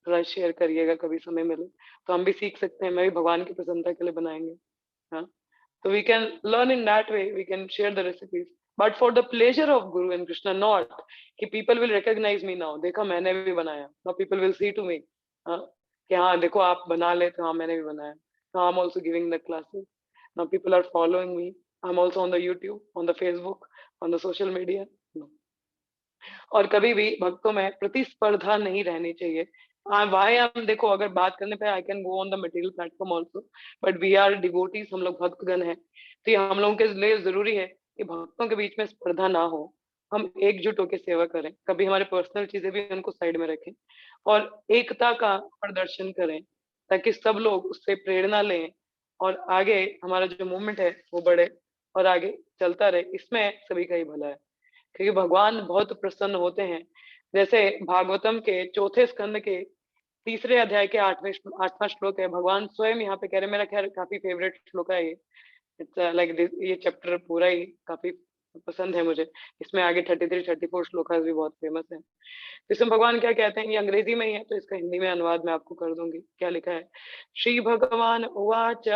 थोड़ा शेयर करिएगा कभी समय मिले, तो हम भी सीख सकते हैं, मैं भी भगवान की प्रसन्नता के लिए बनाएंगे। हाँ, so we can learn in that way, we can share the recipes, but for the pleasure of Guru and Krishna, not कि people will recognize me now, देखा मैंने भी बनाया, now people will see to me, हाँ, कि हाँ देखो आप बना ले, तो हाँ मैंने भी बनाया, now I'm also giving the classes, now people are following me, I'm also on the YouTube, on the Facebook, on the social media, no. और कभी भी भक्तों में प्रतिस्पर्धा नहीं रहनी चाहिए। वाई हम देखो, अगर बात करने पे I can go on the material platform also, but we are devotees, हम लोग भक्तगण हैं, तो ये हम लोगों के लिए जरूरी है कि भक्तों के बीच में स्पर्धा ना हो, हम एकजुट होकर सेवा करें, कभी हमारे पर्सनल चीजें भी उनको साइड में रखें, और एकता का प्रदर्शन करें, ताकि सब लोग उससे प्रेरणा लें, और आगे हमारा जो मूवमेंट है वो बढ़े और आगे चलता रहे, इसमें सभी का ही भला है, क्योंकि भगवान बहुत प्रसन्न होते हैं। जैसे भागवतम के चौथे स्कंद के तीसरे अध्याय के 8वां श्लोक है, भगवान स्वयं यहाँ पे कह रहे हैं, मेरा खैर काफी फेवरेट श्लोक है ये, इट्स लाइक ये चैप्टर पूरा ही काफी पसंद है मुझे। इसमें आगे 33-34 श्लोक भी बहुत फेमस है। इसमें भगवान क्या कहते हैं, ये अंग्रेजी में ही है, तो इसका हिंदी में अनुवाद मैं आपको कर दूंगी। क्या लिखा है, श्री भगवान उवाच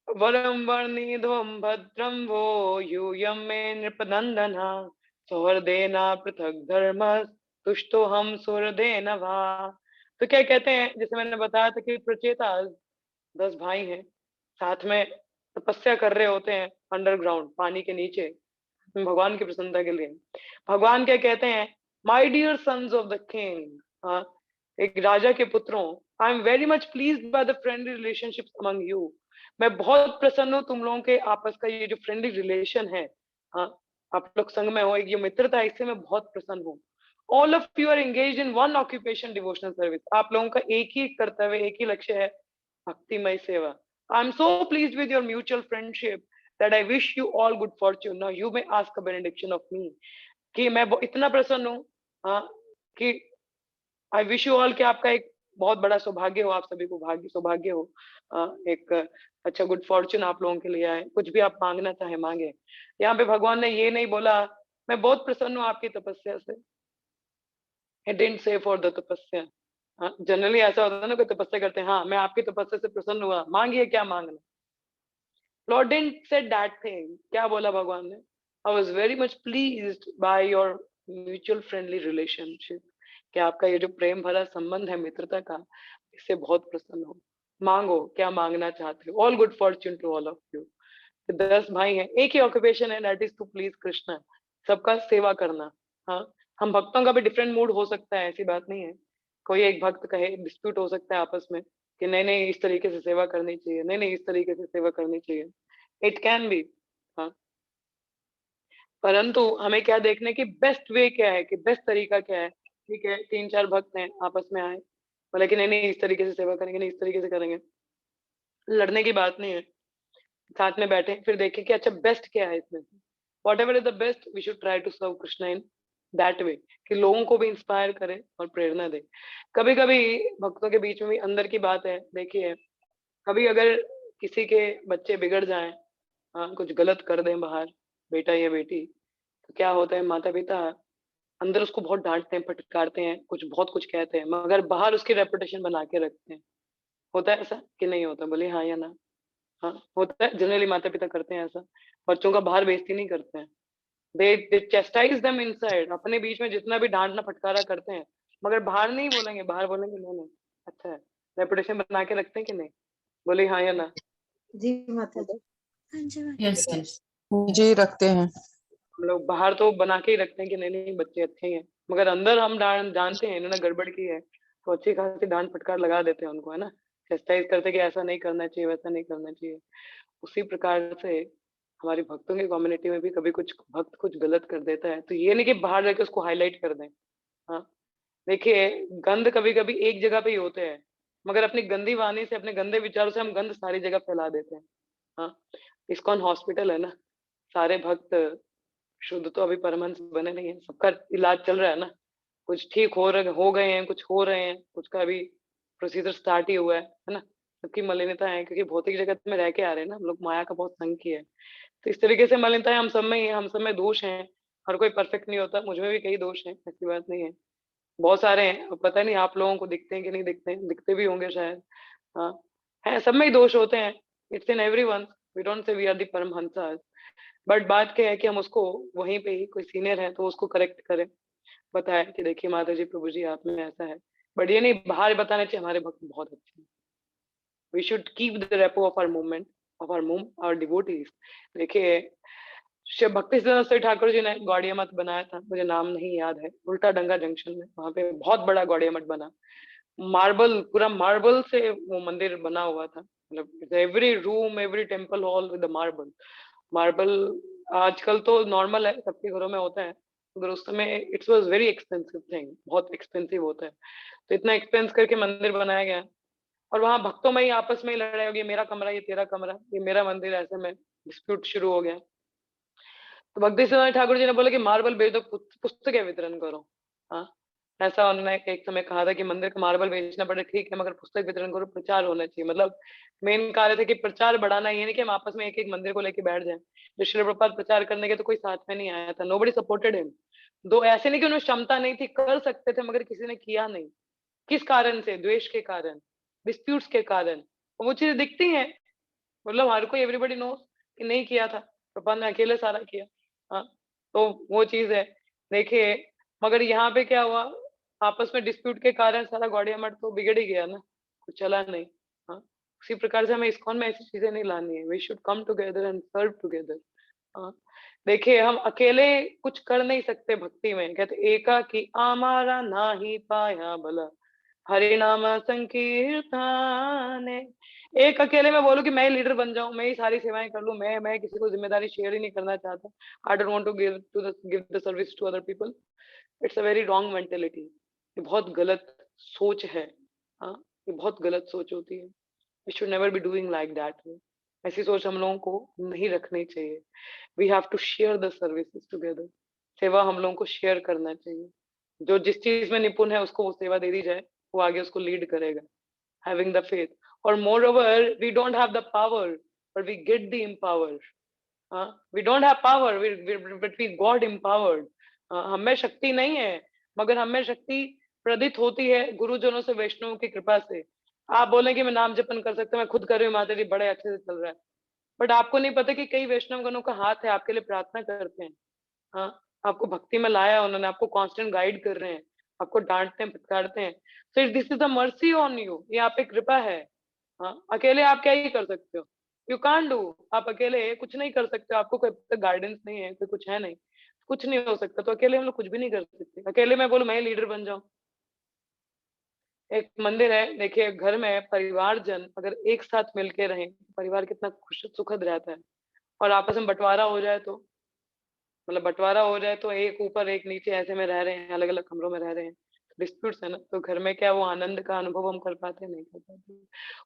वरं वर्णिध्वं भद्रं वो यूयं मे नृपनन्दन सौहृदेन पृथक् धर्म तुष्टो हम सुहृदे नभा। तो क्या कहते हैं, जैसे मैंने बताया था कि प्रचेता 10 भाई हैं, साथ में तपस्या कर रहे होते हैं अंडरग्राउंड, पानी के नीचे, भगवान की प्रसन्नता के लिए। भगवान क्या कहते हैं, my dear sons of the king, एक राजा के पुत्रों, I am very much pleased by the friendly relationship among you. मैं बहुत प्रसन्न हूँ तुम लोगों के आपस का ये जो फ्रेंडली रिलेशन है, हाँ, आप लोग संग में हो, एक ये मित्रता है, इससे मैं बहुत प्रसन्न हूँ। All of you are engage in one occupation devotional service. आप लोगों का एक ही कर्तव्य, एक ही लक्ष्य है, भक्तिमय सेवा। I am so pleased with your mutual friendship that I wish you all good fortune. Now you may ask a benediction of me. कि मैं इतना प्रसन्न हूँ, हाँ, कि आई विश यू ऑल कि आपका एक बहुत बड़ा सौभाग्य हो, आप सभी को भाग्य सौभाग्य हो, एक अच्छा गुड फॉर्च्यून आप लोगों के लिए आए, कुछ भी आप मांगना चाहे मांगे। यहाँ पे भगवान ने ये नहीं बोला मैं बहुत प्रसन्न हूँ आपकी तपस्या से, He didn't say for the तपस्या। जनरली ऐसा होता है ना, कोई तपस्या करते हैं, हाँ मैं आपकी तपस्या से प्रसन्न हुआ, मांगिए क्या मांगना। Lord didn't say that thing। क्या बोला भगवान ने, I was very much pleased by your mutual friendly relationship। कि आपका ये जो प्रेम भरा संबंध है मित्रता का, इससे बहुत प्रसन्न हो। मांगो क्या मांगना चाहते हो। All good fortune to all of you. 10 भाई हैं, एक ही ऑक्यूपेशन है, that is to please Krishna, सबका सेवा करना। हाँ, हम भक्तों का भी डिफरेंट मूड हो सकता है, ऐसी बात नहीं है। कोई एक भक्त कहे, डिस्प्यूट हो सकता है आपस में कि नहीं नहीं इस तरीके से सेवा करनी चाहिए, नहीं नहीं इस तरीके से सेवा करनी चाहिए, इट कैन बी। हाँ, परंतु हमें क्या देखने की बेस्ट वे क्या है, कि बेस्ट तरीका क्या है। ठीक है, 3-4 भक्त हैं, आपस में आए, बोले कि नहीं नहीं इस तरीके से सेवा करेंगे, नहीं इस तरीके से करेंगे, लड़ने की बात नहीं है। साथ में बैठे, फिर देखें कि अच्छा बेस्ट क्या है इसमें से, whatever is the best we should try to serve Krishna in that way, कि लोगों को भी इंस्पायर करे और प्रेरणा दे। कभी कभी भक्तों के बीच में भी अंदर की बात है, देखिए कभी अगर किसी के बच्चे बिगड़ जाएं, हाँ, कुछ गलत कर दें बाहर, बेटा या बेटी, तो क्या होता है, माता पिता अंदर उसको बहुत डांटते हैं, फटकारते हैं, कुछ कहते हैं, मगर बाहर उसकी रेपुटेशन बना के रखते हैं। होता है ऐसा कि नहीं होता, बोले हाँ या ना। हाँ, होता है, जनरली माता पिता करते हैं ऐसा, बच्चों का बाहर बेइज्जती नहीं करते हैं। दे चेस्टाइज देम इनसाइड, अपने बीच में जितना भी डांटना फटकारा करते हैं, मगर बाहर नहीं बोलेंगे, बाहर बोलेंगे नहीं नहीं अच्छा है, रेपुटेशन बना के रखते हैं कि नहीं, बोले हाँ या ना। जी माता जी। हाँ जी मैम। यस यस जी रखते हैं। हम लोग बाहर तो बना के ही रखते हैं कि नहीं नहीं बच्चे अच्छे ही हैं, मगर अंदर हम जानते हैं इन्होंने गड़बड़ की है, तो अच्छी खासी डांट फटकार लगा देते हैं उनको, है ना, चेस्टाइज करते कि ऐसा नहीं करना चाहिए, वैसा नहीं करना चाहिए। उसी प्रकार से हमारी भक्तों की कम्युनिटी में भी कभी कुछ भक्त कुछ गलत कर देता है, तो ये नहीं कि बाहर जाके उसको हाईलाइट कर दें। हाँ, देखिए गंध कभी कभी एक जगह पे ही होते हैं, मगर अपनी गंदी वाणी से, अपने गंदे विचारों से हम गंध सारी जगह फैला देते हैं। हाँ, इस्कॉन हॉस्पिटल है ना, सारे भक्त शुद्ध तो अभी परमहंस बने नहीं है, सबका इलाज चल रहा है ना, कुछ ठीक हो गए हैं, कुछ हो रहे हैं, कुछ का अभी प्रोसीजर स्टार्ट ही हुआ है ना। सबकी मलिनता है, क्योंकि भौतिक जगत में रह के आ रहे हैं ना हम लोग, माया का बहुत संग किया है, तो इस तरीके से मलिनताएं हम सब में ही है, हम सब में दोष हैं। हर कोई परफेक्ट नहीं होता, मुझ में भी कई दोष हैं, ऐसी बात नहीं है, बहुत सारे हैं। अब पता नहीं आप लोगों को दिखते हैं कि नहीं दिखते हैं, दिखते भी होंगे शायद। हाँ, है, सब में ही दोष होते हैं, it's in everyone, we don't say we are the Paramhansa. But बात क्या है कि हम उसको वहीं पे ही, कोई सीनियर है तो उसको करेक्ट करें, बताए कि देखिए माता जी प्रभु जी आप में ऐसा है, बट ये नहीं बाहर बताना चाहिए हमारे भक्त बहुत अच्छे हैं। We should keep the rapport of our movement, of our devotees. देखिए शिव भक्ति सिद्धांत श्री ठाकुर जी ने गौड़िया मठ बनाया था, मुझे नाम नहीं याद है, उल्टा डंगा जंक्शन में, वहां पे बहुत बड़ा गौड़िया मठ बना, मार्बल, पूरा मार्बल से वो मंदिर बना हुआ था, मतलब every room every temple hall with marble. Marble आजकल तो नॉर्मल है, सबके घरों में होता है, मगर उस समय it's was very expensive thing, बहुत एक्सपेंसिव होता है, तो इतना एक्सपेंस करके मंदिर बनाया गया, और वहां भक्तों में ही आपस में ही लड़ाई होगी, मेरा कमरा ये तेरा कमरा, ये मेरा मंदिर, ऐसे में डिस्प्यूट शुरू हो गया। तो भक्ति सिद्धांत ठाकुर जी ने बोला कि मार्बल बेच दो, पुस्तकें वितरण करो। हाँ, ऐसा उन्होंने एक समय कहा था कि मंदिर का मार्बल बेचना पड़े ठीक है, मगर पुस्तक वितरण करो, प्रचार होना चाहिए। मतलब मेन कार्य था कि प्रचार बढ़ाना, ये नहीं कि हम आपस में एक एक मंदिर को लेके बैठ जाएं। जो श्रील प्रभुपाद प्रचार करने के तो कोई साथ में नहीं आया था, नोबडी सपोर्टेड हिम। दो ऐसे नहीं कि उन्हें क्षमता नहीं थी, कर सकते थे, मगर किसी ने किया नहीं। किस कारण से? द्वेष के कारण, डिस्प्यूट्स के कारण। वो चीजें दिखती हैं, मतलब हर कोई, एवरीबडी नोस कि नहीं किया था, प्रभुपाद ने अकेले सारा किया। हाँ, तो वो चीज है। देखिए मगर यहाँ पे क्या हुआ, आपस में डिस्प्यूट के कारण सारा गौड़िया मठ तो बिगड़ ही गया ना, कुछ चला नहीं। हाँ, उसी प्रकार से हमें इस्कॉन में ऐसी चीजें नहीं लानी है। We should come together and serve together. हाँ, देखिए हम अकेले कुछ कर नहीं सकते भक्ति में। कहते एकाकी आमारा ना ही पाया भला, हरि नाम संकीर्तने। एक अकेले में बोलूं कि मैं ही लीडर बन जाऊं, मैं ही सारी सेवाएं कर लूं, मैं किसी को जिम्मेदारी शेयर ही नहीं करना चाहता। I don't want to give the service to other people. It's a very wrong mentality. ये बहुत गलत सोच है। हाँ, ये बहुत गलत सोच होती है। We should never be doing like that. ऐसी सोच हम लोगों को नहीं रखनी चाहिए। We have to share the services together. सेवा हम लोगों को शेयर करना चाहिए। जो जिस चीज में निपुण है उसको वो सेवा दे दी जाए, वो आगे उसको लीड करेगा। Having the faith. और moreover we don't have the power but we get the empower. We don't have power but we got empowered. हमें शक्ति नहीं है, मगर हमें शक्ति प्रदित होती है गुरुजनों से, वैष्णवों की कृपा से। आप बोले कि मैं नाम जपन कर सकता हूँ, मैं खुद कर रही हूँ माता जी, बड़े अच्छे से चल रहा है। बट आपको नहीं पता कि कई वैष्णव गणों का हाथ है, आपके लिए प्रार्थना करते हैं। हाँ, आपको भक्ति में लाया उन्होंने, आपको कांस्टेंट गाइड कर रहे हैं, आपको डांटते हैं, फटकारते हैं। तो this is the mercy on you. ये आप पे कृपा है। हाँ, अकेले आप क्या ही कर सकते हो? You can't do. आप अकेले कुछ नहीं कर सकते। आपको कोई गाइडेंस नहीं है, कोई कुछ है नहीं, कुछ नहीं हो सकता। तो अकेले हम लोग कुछ भी नहीं कर सकते। अकेले मैं बोलूं मैं लीडर बन जाऊं। एक मंदिर है, देखिए घर में परिवारजन अगर एक साथ मिलके रहें, परिवार कितना खुश सुखद रहता है। और आपस में बंटवारा हो जाए तो, मतलब बंटवारा हो जाए तो एक ऊपर एक नीचे ऐसे में रह रहे हैं, अलग अलग कमरों में रह रहे हैं, डिस्प्यूट्स है ना, तो घर में क्या वो आनंद का अनुभव हम कर पाते हैं? नहीं कर पाते।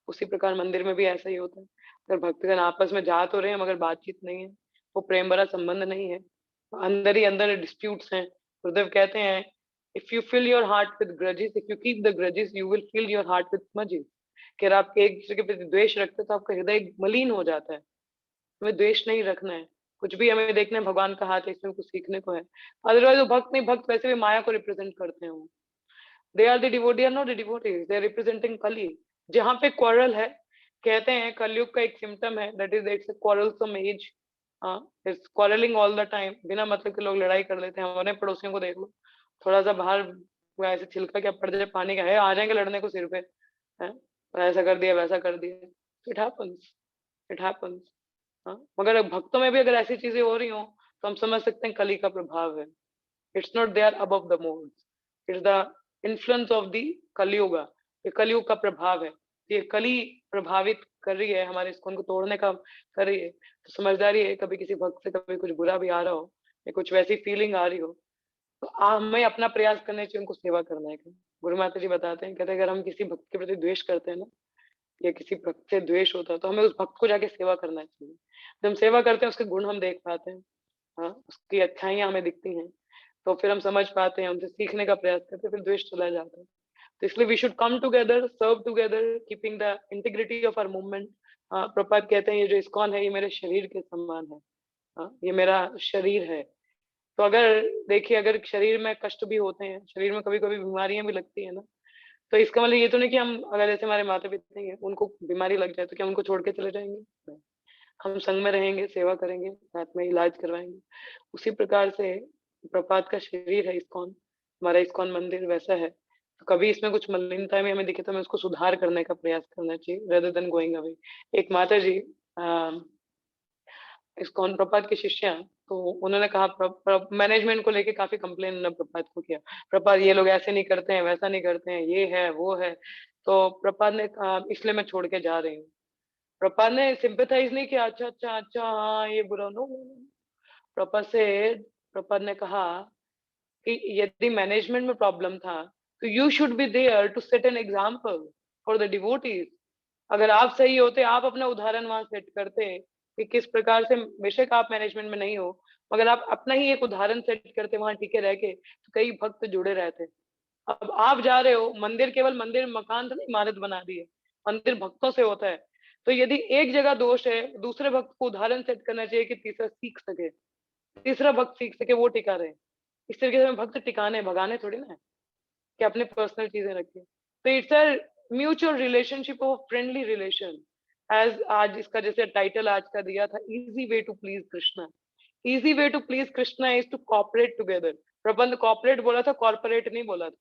उसी प्रकार मंदिर में भी ऐसा ही होता है। अगर भक्तगण आपस में जा तो रहे हैं मगर बातचीत नहीं है, वो प्रेम भरा संबंध नहीं है, अंदर ही अंदर डिस्प्यूट्स हैं। गुरुदेव कहते हैं if you fill your heart with grudges, if you keep the grudges you will fill your heart with smudges. कि अगर आप एक दूसरे के प्रति द्वेष रखते हो तो आपका हृदय मलिन हो जाता है। हमें द्वेष नहीं रखना है। कुछ भी हमें देखना है, भगवान का हाथ है, इसमें कुछ सीखने को है। अदरवाइज वो भक्त नहीं, भक्त वैसे भी माया को रिप्रेजेंट करते हैं। वो they are the devotee, are not the devotees, they are representing Kali. जहाँ पे क्वारल है, कहते हैं कलयुग का एक सिम्टम है, that is it's quarrelsome age. It's quarrelling all the time. बिना मतलब के लोग लड़ाई कर लेते हैं। हमारे पड़ोसियों को देख लो, थोड़ा सा बाहर वो ऐसे छिलका क्या पड़ जाए पानी का है, आ जाएंगे लड़ने को सिर पे। है, ऐसा कर दिया, वैसा कर दिया। It happens, it happens. हाँ, मगर भक्तों में भी अगर ऐसी चीजें हो रही हो तो हम समझ सकते हैं कली का प्रभाव है। It's not they are above the modes, it's the influence of the Kaliyuga. ये कलियुग का प्रभाव है। ये कली प्रभावित कर रही है, हमारे इस्कॉन को तोड़ने का कर रही है। तो समझदारी है, कभी किसी भक्त से कभी कुछ बुरा भी आ रहा हो या कुछ वैसी फीलिंग आ रही हो तो हमें अपना प्रयास करने चाहिए, उनको सेवा करने का। गुरु माता जी बताते हैं, कहते हैं अगर हम किसी भक्त के प्रति द्वेष करते हैं ना, या किसी भक्त से द्वेष होता है तो हमें उस भक्त को जाके सेवा करना चाहिए। जब हम सेवा करते हैं उसके गुण हम देख पाते हैं। हाँ, उसकी अच्छाइयां हमें दिखती हैं, तो फिर हम समझ पाते हैं, उनसे सीखने का प्रयास करते हैं, फिर द्वेष चला जाता है। तो इसलिए we should come together, serve together, keeping the integrity of our movement. प्रपात कहते हैं ये जो इस्कॉन है ये मेरे शरीर के समान है। ये मेरा शरीर है। तो अगर देखिए अगर शरीर में कष्ट भी होते हैं, शरीर में कभी कभी बीमारियां भी लगती है ना, तो इसका मतलब ये तो नहीं कि हम, अगर जैसे हमारे माता पिता हैं उनको बीमारी लग जाए तो क्या उनको छोड़ के चले जाएंगे? नहीं। हम संग में रहेंगे, सेवा करेंगे, साथ में इलाज करवाएंगे। उसी प्रकार से प्रपात का शरीर है इस्कॉन, हमारा इस्कॉन मंदिर वैसा है। तो कभी इसमें कुछ मलिनता में हमें दिखे तो हमें उसको सुधार करने का प्रयास करना चाहिए, रेदर देन गोइंग अवे। एक माता जी इस्कॉन प्रपात की शिष्या, तो उन्होंने कहा मैनेजमेंट को लेके काफी कंप्लेन उन्होंने प्रपात को किया, प्रपात ये लोग ऐसे नहीं करते हैं, वैसा नहीं करते हैं, ये है वो है। तो प्रपात ने कहा इसलिए मैं छोड़ के जा रही हूँ। प्रपात ने सिंपैथाइज नहीं किया, अच्छा अच्छा अच्छा हाँ ये बुरा, नो। प्रपात ने कहा कि यदि मैनेजमेंट में प्रॉब्लम था तो you should be there to set an example for the devotees. अगर आप सही होते, आप अपना उदाहरण वहां सेट करते कि किस प्रकार से, बेशक आप मैनेजमेंट में नहीं हो मगर आप अपना ही एक उदाहरण सेट करते वहां टिके रह के, तो कई भक्त जुड़े रहते। अब आप जा रहे हो, मंदिर केवल मंदिर मकान तो नहीं, इमारत बना दी है। मंदिर भक्तों से होता है। तो यदि एक जगह दोष है, दूसरे भक्त को उदाहरण सेट करना चाहिए कि तीसरा सीख सके, तीसरा भक्त सीख सके, वो टिका रहे। इस तरीके से हमें भक्त टिकाने भगाने थोड़ी ना है कि अपने पर्सनल चीजें रखें। तो it's a mutual relationship of friendly relation. As आज इसका जैसे टाइटल आज का दिया था, easy way to please Krishna. Easy way to please Krishna is to cooperate together. प्रबंध कॉपरेट बोला था, कॉर्पोरेट नहीं बोला था।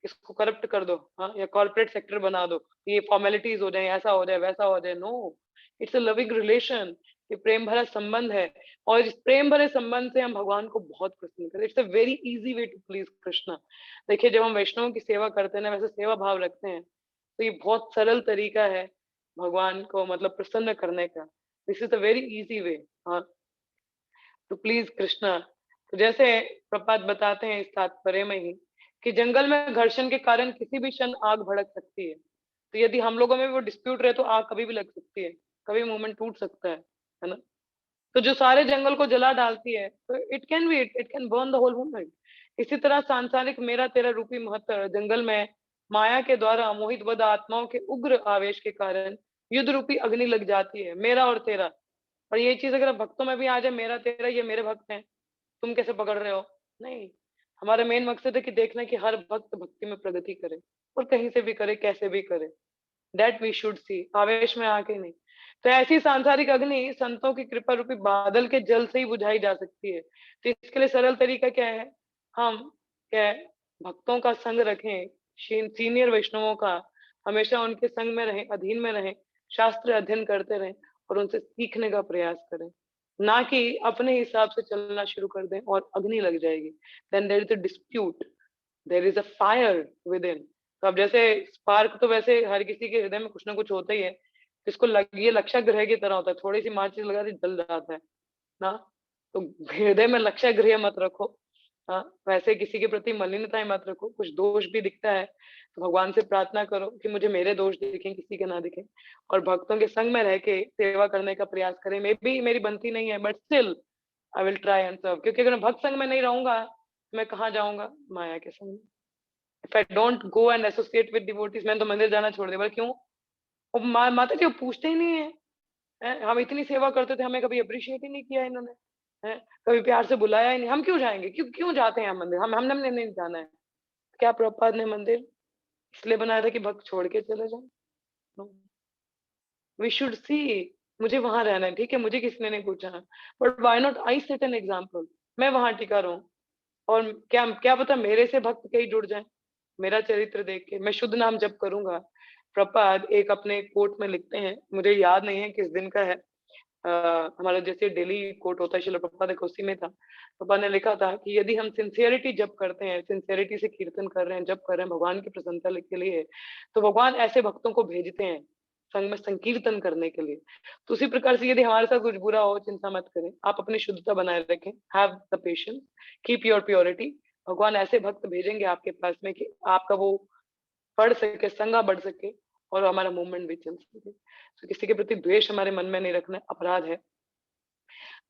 इसको करप्ट कर दो, हाँ, या कॉर्पोरेट सेक्टर बना दो, ये फॉर्मेलिटीज हो जाए, ऐसा हो जाए, वैसा हो जाए। No, it's a loving relation, ये प्रेम भरा संबंध है। और इस प्रेम भरे संबंध से हम भगवान को बहुत प्रसन्न करें। It's a very easy way to please Krishna. देखिए, जब हम वैष्णव की सेवा करते हैं ना, वैसे सेवा भाव रखते हैं, तो ये बहुत सरल तरीका है भगवान को मतलब प्रसन्न करने का। This is a very easy वे, हाँ, टू प्लीज कृष्णा। तो जैसे प्रपात बताते हैं इस तात्पर्य में ही कि जंगल में घर्षण के कारण किसी भी क्षण आग भड़क सकती है। तो यदि हम लोगों में वो डिस्प्यूट रहे तो आग कभी भी लग सकती है, कभी मूवमेंट टूट सकता है ना। तो जो सारे जंगल को जला डालती है, तो it can burn the whole movement. इसी तरह सांसारिक मेरा तेरा रूपी महत्व जंगल में माया के द्वारा मोहित बद आत्माओं के उग्र आवेश के कारण युद्ध रूपी अग्नि लग जाती है, मेरा और तेरा। और ये चीज अगर भक्तों में भी आ जाए, मेरा तेरा, ये मेरे भक्त हैं, तुम कैसे पकड़ रहे हो, नहीं। हमारा मेन मकसद है कि देखना कि हर भक्त भक्ति में प्रगति करे, और कहीं से भी करे, कैसे भी करे। दैट वी शुड सी, आवेश में आके नहीं। तो ऐसी सांसारिक अग्नि संतों की कृपा रूपी बादल के जल से ही बुझाई जा सकती है। तो इसके लिए सरल तरीका क्या है, हम क्या है, भक्तों का संग रखें, सीनियर वैष्णवों का, हमेशा उनके संग में रहें, अधीन में रहें, शास्त्र अध्ययन करते रहें, और उनसे सीखने का प्रयास करें, ना कि अपने हिसाब से चलना शुरू कर दें और अग्नि लग जाएगी। Then there is a dispute, there is a fire within. तो अब जैसे स्पार्क तो वैसे हर किसी के हृदय में कुछ ना कुछ होता ही है, इसको ये लक्ष्य ग्रह की तरह होता है, थोड़ी सी माचिस लगा दी जल जाता है ना। तो हृदय में लक्ष्य गृह मत रखो, हाँ, वैसे किसी के प्रति मलिनताएं मत रखो। कुछ दोष भी दिखता है तो भगवान से प्रार्थना करो कि मुझे मेरे दोष दिखें, किसी के ना दिखें, और भक्तों के संग में रह के सेवा करने का प्रयास करें। मे भी मेरी बनती नहीं है, but still I will try and serve, क्योंकि अगर मैं भक्त संग में नहीं रहूंगा तो मैं कहाँ जाऊंगा, माया के संग में। If I don't go and associate with devotees, मैंने तो मंदिर जाना छोड़ दिया। बोले क्यों? वो माता जी वो पूछते ही नहीं है, हम इतनी सेवा करते थे, हमें कभी अप्रिशिएट ही नहीं किया इन्होंने, हैं? कभी प्यार से बुलाया ही नहीं, हम क्यों जाएंगे, क्यों क्यों जाते हैं हम मंदिर, हमने नहीं जाना है। क्या प्रभुपाद ने मंदिर इसलिए बनाया था कि भक्त छोड़ के चले जाए? वी शुड सी, मुझे वहां रहना है, ठीक है, मुझे किसने नहीं पूछा, but why not I set an example, मैं वहां टिका रहूं। और क्या क्या पता मेरे से भक्त कहीं जुड़ जाए, मेरा चरित्र देख के। मैं शुद्ध नाम जप करूंगा। प्रपाद एक अपने कोट में लिखते हैं, मुझे याद नहीं है किस दिन का है, हमारा जैसे डेली कोट होता है शिल प्रपाद एक उसी में था। प्रपाद ने लिखा था कि यदि हम सिंसियरिटी जप करते हैं, सिंसियरिटी से कीर्तन कर रहे हैं, जप कर रहे हैं भगवान की प्रसन्नता के लिए, तो भगवान ऐसे भक्तों को भेजते हैं संग में संकीर्तन करने के लिए। तो उसी प्रकार से यदि हमारे साथ कुछ बुरा हो, चिंता मत करें, आप अपनी शुद्धता बनाए रखें, have the patience, keep your purity. भगवान ऐसे भक्त भेजेंगे आपके पास में कि आपका वो बढ़ सके, संगा बढ़ सके, और हमारा मूवमेंट भी चल सके। तो किसी के प्रति द्वेष हमारे मन में नहीं रखना, अपराध है।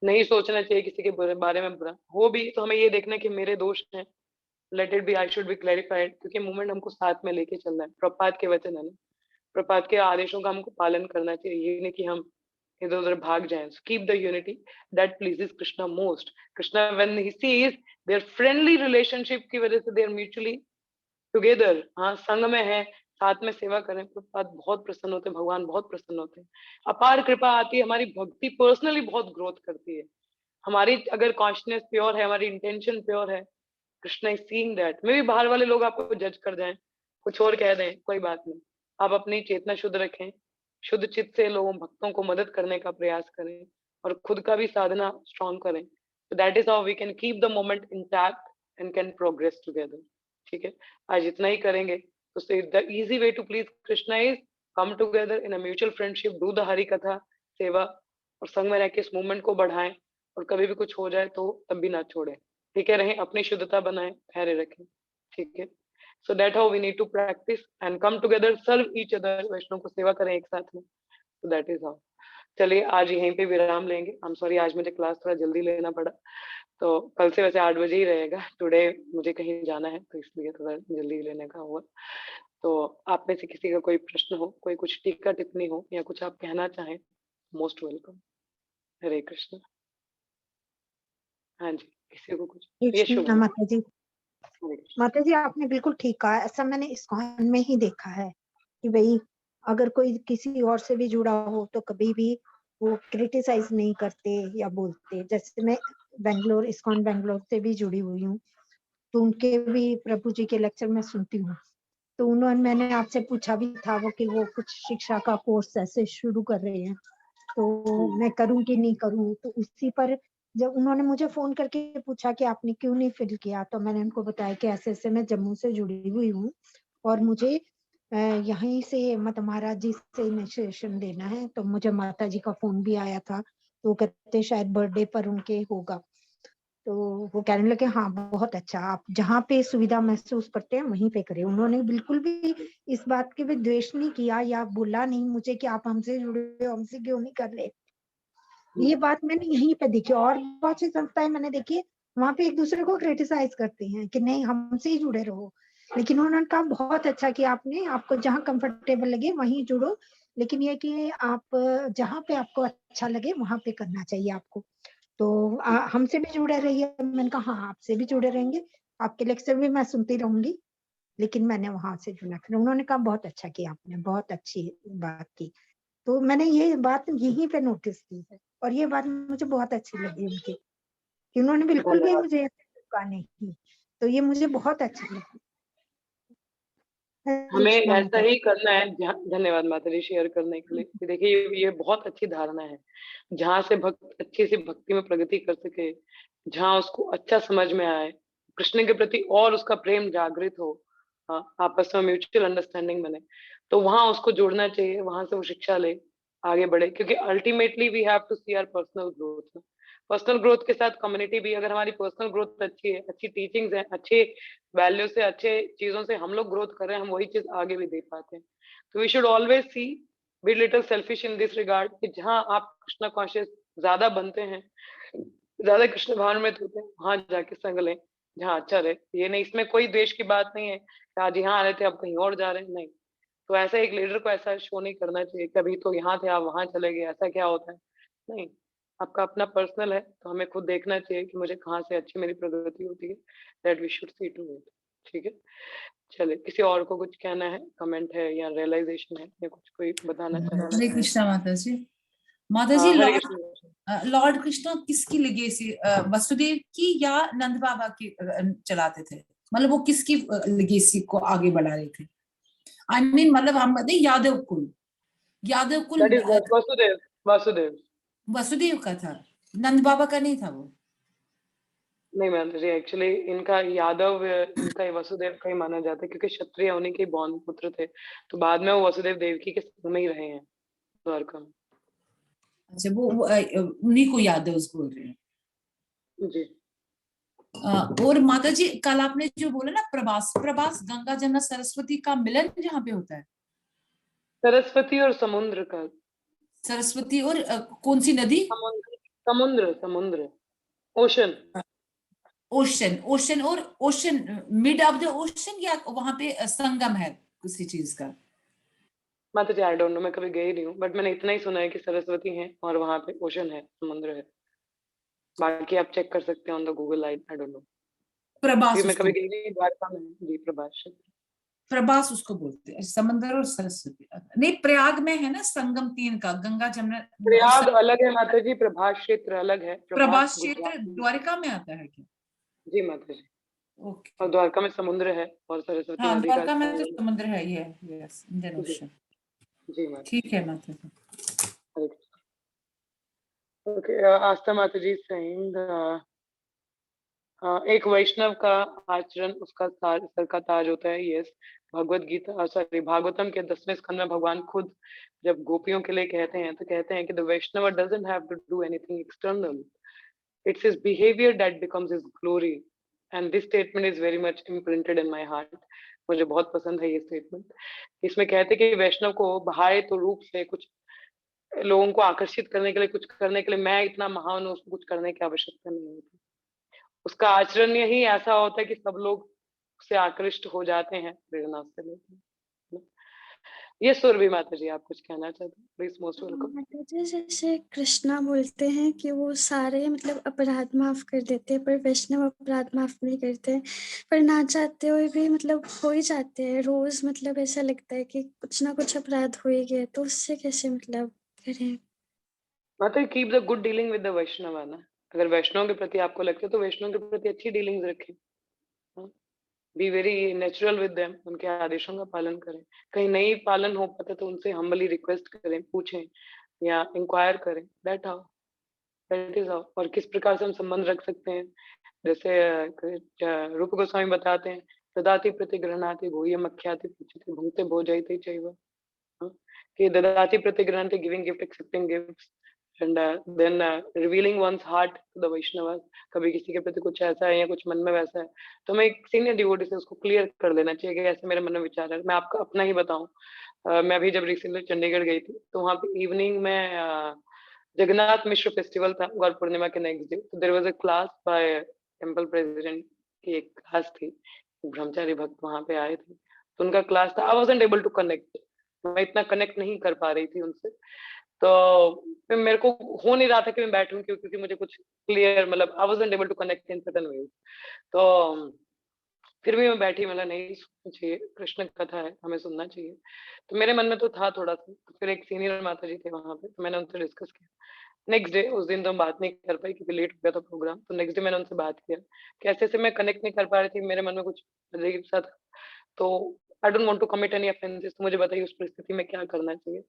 नहीं सोचना चाहिए किसी के बारे में बुरा, हो भी तो हमें ये देखना है कि मेरे दोष हैं, let it be, I should be clarified, क्योंकि मूवमेंट हमको साथ में लेके चलना है। प्रपात के वचन है ना, प्रपात के आदेशों का हमको पालन करना चाहिए, ये नहीं कि हम इधर उधर भाग जाएं। Keep the unity that pleases Krishna most. Krishna when he sees their friendly relationship की वजह से दे आर म्यूचुअली टुगेदर, हाँ, संग में है, साथ में सेवा करें, प्रभुपाद बहुत प्रसन्न होते हैं, भगवान बहुत प्रसन्न होते हैं। अपार कृपा आती है, हमारी भक्ति पर्सनली बहुत ग्रोथ करती है। हमारी अगर कॉन्शियसनेस प्योर है, हमारी इंटेंशन प्योर है, कृष्णा इज सीइंग दैट। मे भी बाहर वाले लोग आपको जज कर जाएं, कुछ और कह दें, कोई बात नहीं, आप अपनी चेतना शुद्ध रखें, शुद्ध चित्त से लोगों भक्तों को मदद करने का प्रयास करें, और खुद का भी साधना स्ट्रॉन्ग करें। तो that is how we can keep the moment intact and can progress together. ठीक है, आज इतना ही करेंगे। तो the easy way to please Krishna is come together in a mutual friendship, do the Hari katha seva, और संग में रह के इस मूवमेंट को बढ़ाएं, और कभी भी कुछ हो जाए तो तब भी ना छोड़े, ठीक है, रहें, अपनी शुद्धता बनाएं, धैर्य रखें, ठीक है। So that how we need to practise and come together, serve each other, वैष्णव को सेवा करें एक साथ में। तो दैट इज हाउ। चलिए आज यहीं पे विराम लेंगे। आई एम सॉरी, आज मुझे क्लास थोड़ा जल्दी लेना पड़ा, तो कल से वैसे 8 बजे ही रहेगा। टुडे मुझे कहीं जाना है, तो इसलिए थोड़ा जल्दी लेने का हुआ। तो आप में से किसी का कोई प्रश्न हो, कोई कुछ टीका टिप्पणी हो, या कुछ आप कहना चाहें, मोस्ट वेलकम। हरे कृष्ण। हाँ जी, किसी को कुछ? ये शुभ माता जी, हरे कृष्ण। माता जी आपने बिल्कुल ठीक कहा। ऐसा मैंने इस्कॉन में ही देखा है कि भाई अगर कोई किसी और से भी जुड़ा हो तो कभी भी वो क्रिटिसाइज नहीं करते या बोलते। जैसे मैं इस्कॉन बैंगलोर से भी जुड़ी हुई हूँ, तो उनके भी प्रभु जी के लेक्चर मैं सुनती हूँ। तो उन्होंने, मैंने आपसे पूछा भी था वो कि वो कुछ शिक्षा का कोर्स ऐसे शुरू कर रहे हैं, तो मैं करूँ कि नहीं करूँ। तो उसी पर जब उन्होंने मुझे फोन करके पूछा कि आपने क्यों नहीं फिल किया, तो मैंने उनको बताया कि ऐसे ऐसे मैं जम्मू से जुड़ी हुई हूँ और मुझे यहीं से मतलब महाराज जी से इनिशिएशन लेना है। तो मुझे माता जी का फोन भी आया था, तो कहते शायद बर्थडे पर उनके होगा। तो वो कहने लगे हाँ बहुत अच्छा, आप जहाँ पे सुविधा महसूस करते हैं वहीं पे करें। उन्होंने बिल्कुल भी इस बात के भी द्वेष नहीं किया या बोला नहीं मुझे कि आप हमसे जुड़े हो, हमसे क्यों नहीं कर रहे। ये बात मैंने यहीं पे देखी। और बहुत सी संस्थाएं मैंने देखी वहां पे एक दूसरे को क्रिटिसाइज करते हैं कि नहीं हमसे ही जुड़े रहो, लेकिन उन्होंने कहा बहुत अच्छा कि आपने, आपको जहाँ कंफर्टेबल लगे वहीं जुड़ो, लेकिन ये कि आप जहाँ पे आपको अच्छा लगे वहां पे करना चाहिए आपको। तो हमसे भी जुड़े रहिए। मैंने कहा हाँ आपसे भी जुड़े रहेंगे, आपके लेक्चर भी मैं सुनती रहूंगी, लेकिन मैंने वहां से जुड़ा। फिर उन्होंने कहा बहुत अच्छा किया आपने, बहुत अच्छी बात की। तो मैंने ये बात यहीं पे नोटिस की है और ये बात मुझे बहुत अच्छी लगी उनकी कि उन्होंने बिल्कुल भी धन्यवाद। मुझे रोका नहीं। तो ये मुझे बहुत अच्छा लगा। हरे हमें कृष्णा ऐसा माता ही जी। करना है। धन्यवाद माता जी शेयर करने के लिए। कि देखिए ये बहुत अच्छी धारणा है, जहाँ से भक्त अच्छी सी भक्ति में प्रगति कर सके, जहाँ उसको अच्छा समझ में आए, कृष्ण के प्रति और उसका प्रेम जागृत हो, आपस में म्यूचुअल अंडरस्टैंडिंग बने, तो वहां उसको जोड़ना चाहिए, वहां से वो शिक्षा ले, आगे बढ़े। क्योंकि ultimately we have to see our personal growth. Personal growth के साथ कम्युनिटी भी, अगर हमारी पर्सनल ग्रोथ अच्छी है, अच्छी टीचिंग्स है, अच्छे वैल्यू से, अच्छे चीजों से हम लोग ग्रोथ कर रहे हैं, हम वही चीज आगे भी दे पाते हैं। तो we should always see, be little selfish in this regard, कि जहाँ आप कृष्णा कॉन्शियस ज्यादा बनते हैं, ज्यादा कृष्ण भावनान्वित होते हैं, वहां जाके संग लें जहाँ अच्छा रहे। ये नहीं, इसमें कोई देश की बात नहीं है कि आज यहाँ आ रहे थे अब कहीं और जा रहे हैं, नहीं। तो ऐसा एक लीडर को ऐसा शो नहीं करना चाहिए कि अभी तो यहाँ थे आप वहां चले गए, ऐसा क्या होता है। नहीं, आपका अपना पर्सनल है, तो हमें खुद देखना चाहिए कि मुझे कहाँ से अच्छी मेरी प्रगति होती है। That we should see to it. ठीक है, चलिए किसी और को कुछ कहना है, कमेंट है या रियलाइजेशन है या कुछ कोई बताना चाहेगा? हरे कृष्णा माता जी। माता जी, हाँ, हरे कृष्ण। लॉर्ड कृष्णा किसकी लेगेसी, वसुदेव की या नंद बाबा की चलाते थे? मतलब वो किसकी लेगेसी को आगे बढ़ा रहे थे? आई मीन मतलब हम कहते हैं यादव कुल, यादव कुल दैट इज वसुदेव। वसुदेव। वसुदेव का था, नंद बाबा का नहीं था वो। नहीं मैम जी, एक्चुअली इनका यादव, इनका ये वसुदेव का ही माना जाता है, क्योंकि क्षत्रिय उन्हीं के बौन पुत्र थे। तो बाद में वो वसुदेव देवकी के संग में ही रहे हैं द्वारका में। अच्छा, वो उन्हीं को यादव बोल रहे हैं। जी। और माता जी, कल आपने जो बोला ना प्रभास, प्रभास गंगा जमुना सरस्वती का मिलन जहाँ पे होता है। सरस्वती और समुद्र का। सरस्वती और कौन सी नदी? समुद्र समुद्र समुद्र, ओशन। ओशन, ओशन और ocean, mid of the ocean या वहां पे संगम है किसी चीज का? माता जी आई डोंट नो, मैं कभी गई नहीं हूँ, बट मैंने इतना ही सुना है कि सरस्वती है और वहां पे ओशन है, समुद्र है। बाकी आप चेक कर सकते हैं on the Google. I don't know, Prabhas क्योंकि मैं उसको, कभी गई नहीं द्वारका में। जी, प्रभास क्षेत्र। प्रभास उसको बोलते हैं, समंदर और सरस्वती। नहीं, प्रयाग में है ना संगम तीन का, गंगा जमुना और प्रयाग अलग है माता जी, प्रभास क्षेत्र अलग है। प्रभास प्रभास क्षेत्र गुजरात में। द्वारिका में आता है क्या? जी माता जी। ओके। और द्वारका में समुद्र है और सरस्वती हाँ, नदी का द्वारका में तो संगम समुद्र है, ये यस, इंडियन है। जी। ओशन। जी माता ठीक है माता जी। जी। ओके, आस्था माता जी saying, एक वैष्णव का आचरण उसका सर का ताज होता है। यस, भगवत गीता, सॉरी, भागवतम के 10वें स्कंद में भगवान खुद जब गोपियों के लिए कहते हैं, तो कहते हैं कि the Vaishnava doesn't have to do anything external, it's his behaviour that becomes his glory. And this statement is very much imprinted in my heart. मुझे बहुत पसंद है ये स्टेटमेंट। इसमें कहते हैं कि वैष्णव को बाह्य तो रूप से कुछ लोगों को आकर्षित करने के लिए, कुछ करने के लिए, मैं इतना महान हूँ, उसको कुछ करने की आवश्यकता नहीं होती। उसका आचरण यही ऐसा होता है कि सब लोग उससे आकृष्ट हो जाते हैं, प्रेरणा से लेते हैं। ये सुरभि माता जी, आप कुछ कहना चाहते हैं? Please, most welcome. माता जी जैसे कृष्णा बोलते हैं कि वो सारे मतलब अपराध माफ कर देते हैं, पर वैष्णव अपराध माफ नहीं करते। पर ना चाहते हुए भी मतलब हो ही जाते हैं रोज। मतलब ऐसा लगता है कि कुछ ना कुछ अपराध हो ही गया, तो उससे कैसे मतलब करें? माता जी, keep the good dealing with the Vaishnav, है ना। अगर वैष्णव के प्रति आपको लगता है तो वैष्णव के प्रति अच्छी डीलिंग्स रखें। Be very natural with them, उनके आदेशों का पालन करें। कहीं नहीं पालन हो पाता तो उनसे हम्बली रिक्वेस्ट करें, पूछें या इंक्वायर करें। That is how. और किस प्रकार से हम संबंध रख सकते हैं, जैसे रूप गोस्वामी बताते हैं, ददाति प्रतिगृह्णाति भूय मख्याति पूछते भुंक्ते भोजयते चैव। कि ददाति प्रतिगृह्णाति, giving gift, accepting gifts, and then revealing one's heart to the Vaishnav. कभी किसी के प्रति कुछ ऐसा है या कुछ मन में वैसा है, तो मैं एक सीनियर डिवोटी से उसको क्लियर कर लेना चाहिए कि ऐसे मेरे मन में विचार है। मैं आपको अपना ही बताऊं, मैं अभी जब रिसेंटली चंडीगढ़ गई थी तो वहाँ पे इवनिंग में जगन्नाथ मिश्र फेस्टिवल था, गौर पूर्णिमा के नेक्स्ट डे। तो there was a class by temple president की एक क्लास थी, ब्रह्मचारी भक्त वहाँ पे आए थे, तो उनका क्लास था। I wasn't able to connect, मैं इतना कनेक्ट नहीं कर पा रही थी उनसे। तो फिर मेरे को हो नहीं रहा था कि मैं बैठूं, क्योंकि मुझे कुछ क्लियर, मतलब I wasn't able to connect in certain ways. तो फिर भी मैं बैठी, मतलब नहीं सुनना चाहिए, कृष्ण कथा है, हमें सुनना चाहिए। तो मेरे मन में तो था थोड़ा सा। तो फिर एक सीनियर माता जी थे वहां पे, तो मैंने उनसे डिस्कस किया। नेक्स्ट डे, उस दिन तो हम बात नहीं कर पाई क्योंकि लेट हो गया था प्रोग्राम। तो नेक्स्ट डे मैंने उनसे बात किया कि ऐसे ऐसे मैं कनेक्ट नहीं कर पा रही थी, मेरे मन में कुछ अजीब सा था, तो I don't want to commit any offences, तो मुझे बताइए उस परिस्थिति में क्या करना चाहिए।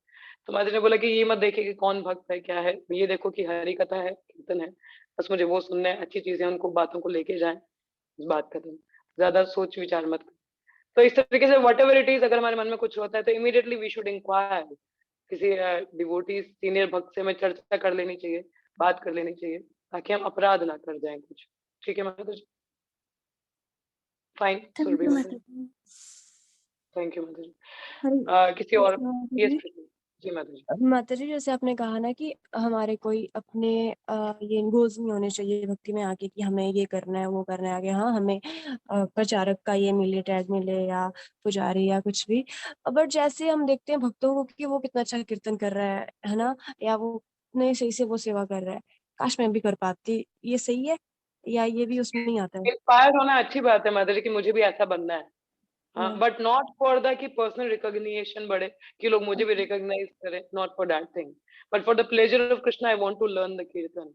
तो माता जी ने बोला कि ये मत देखिए कि कौन भक्त है क्या है, ये देखो कि हरि कथा है, कीर्तन है, बस मुझे वो सुनना है, अच्छी चीजें उनको बातों को लेके जाएं, इस बात का ज्यादा सोच विचार मत करें। तो इस तरीके से वट एवर इट इज, अगर हमारे मन में कुछ होता है तो इमीडिएटली वी शुड इंक्वायर किसी डिवोटी सीनियर भक्त से, हमें चर्चा कर लेनी चाहिए, बात कर लेनी चाहिए, ताकि हम अपराध ना कर जाएं कुछ। ठीक है माता जी? फाइन थैंक सुरभि यू माता माता जी, जी। थैंक यू माता जी। हरी किसी और? माता यस जी। जी माता जी। माता जी, जैसे आपने कहा ना कि हमारे कोई अपने ये गोल्स नहीं होने चाहिए भक्ति में आके कि हमें ये करना है वो करना है आगे। हाँ, हमें प्रचारक का ये मिले, टैग मिले, या पुजारी या कुछ भी। बट जैसे हम देखते हैं भक्तों को कि वो कितना अच्छा कीर्तन कर रहा है ना, या वो कितने सही से वो सेवा कर रहा है, काश मैं भी कर पाती, ये सही है या ये भी उसमें नहीं आता है? इंस्पायर होना अच्छी बात है माता जी कि मुझे भी ऐसा बनना है, हाँ, बट नॉट फॉर द कि पर्सनल रिकॉग्निशन बढ़े, कि लोग मुझे भी रिकॉग्नाइज करें, not for that thing, but for the pleasure of Krishna I want to learn the kirtan.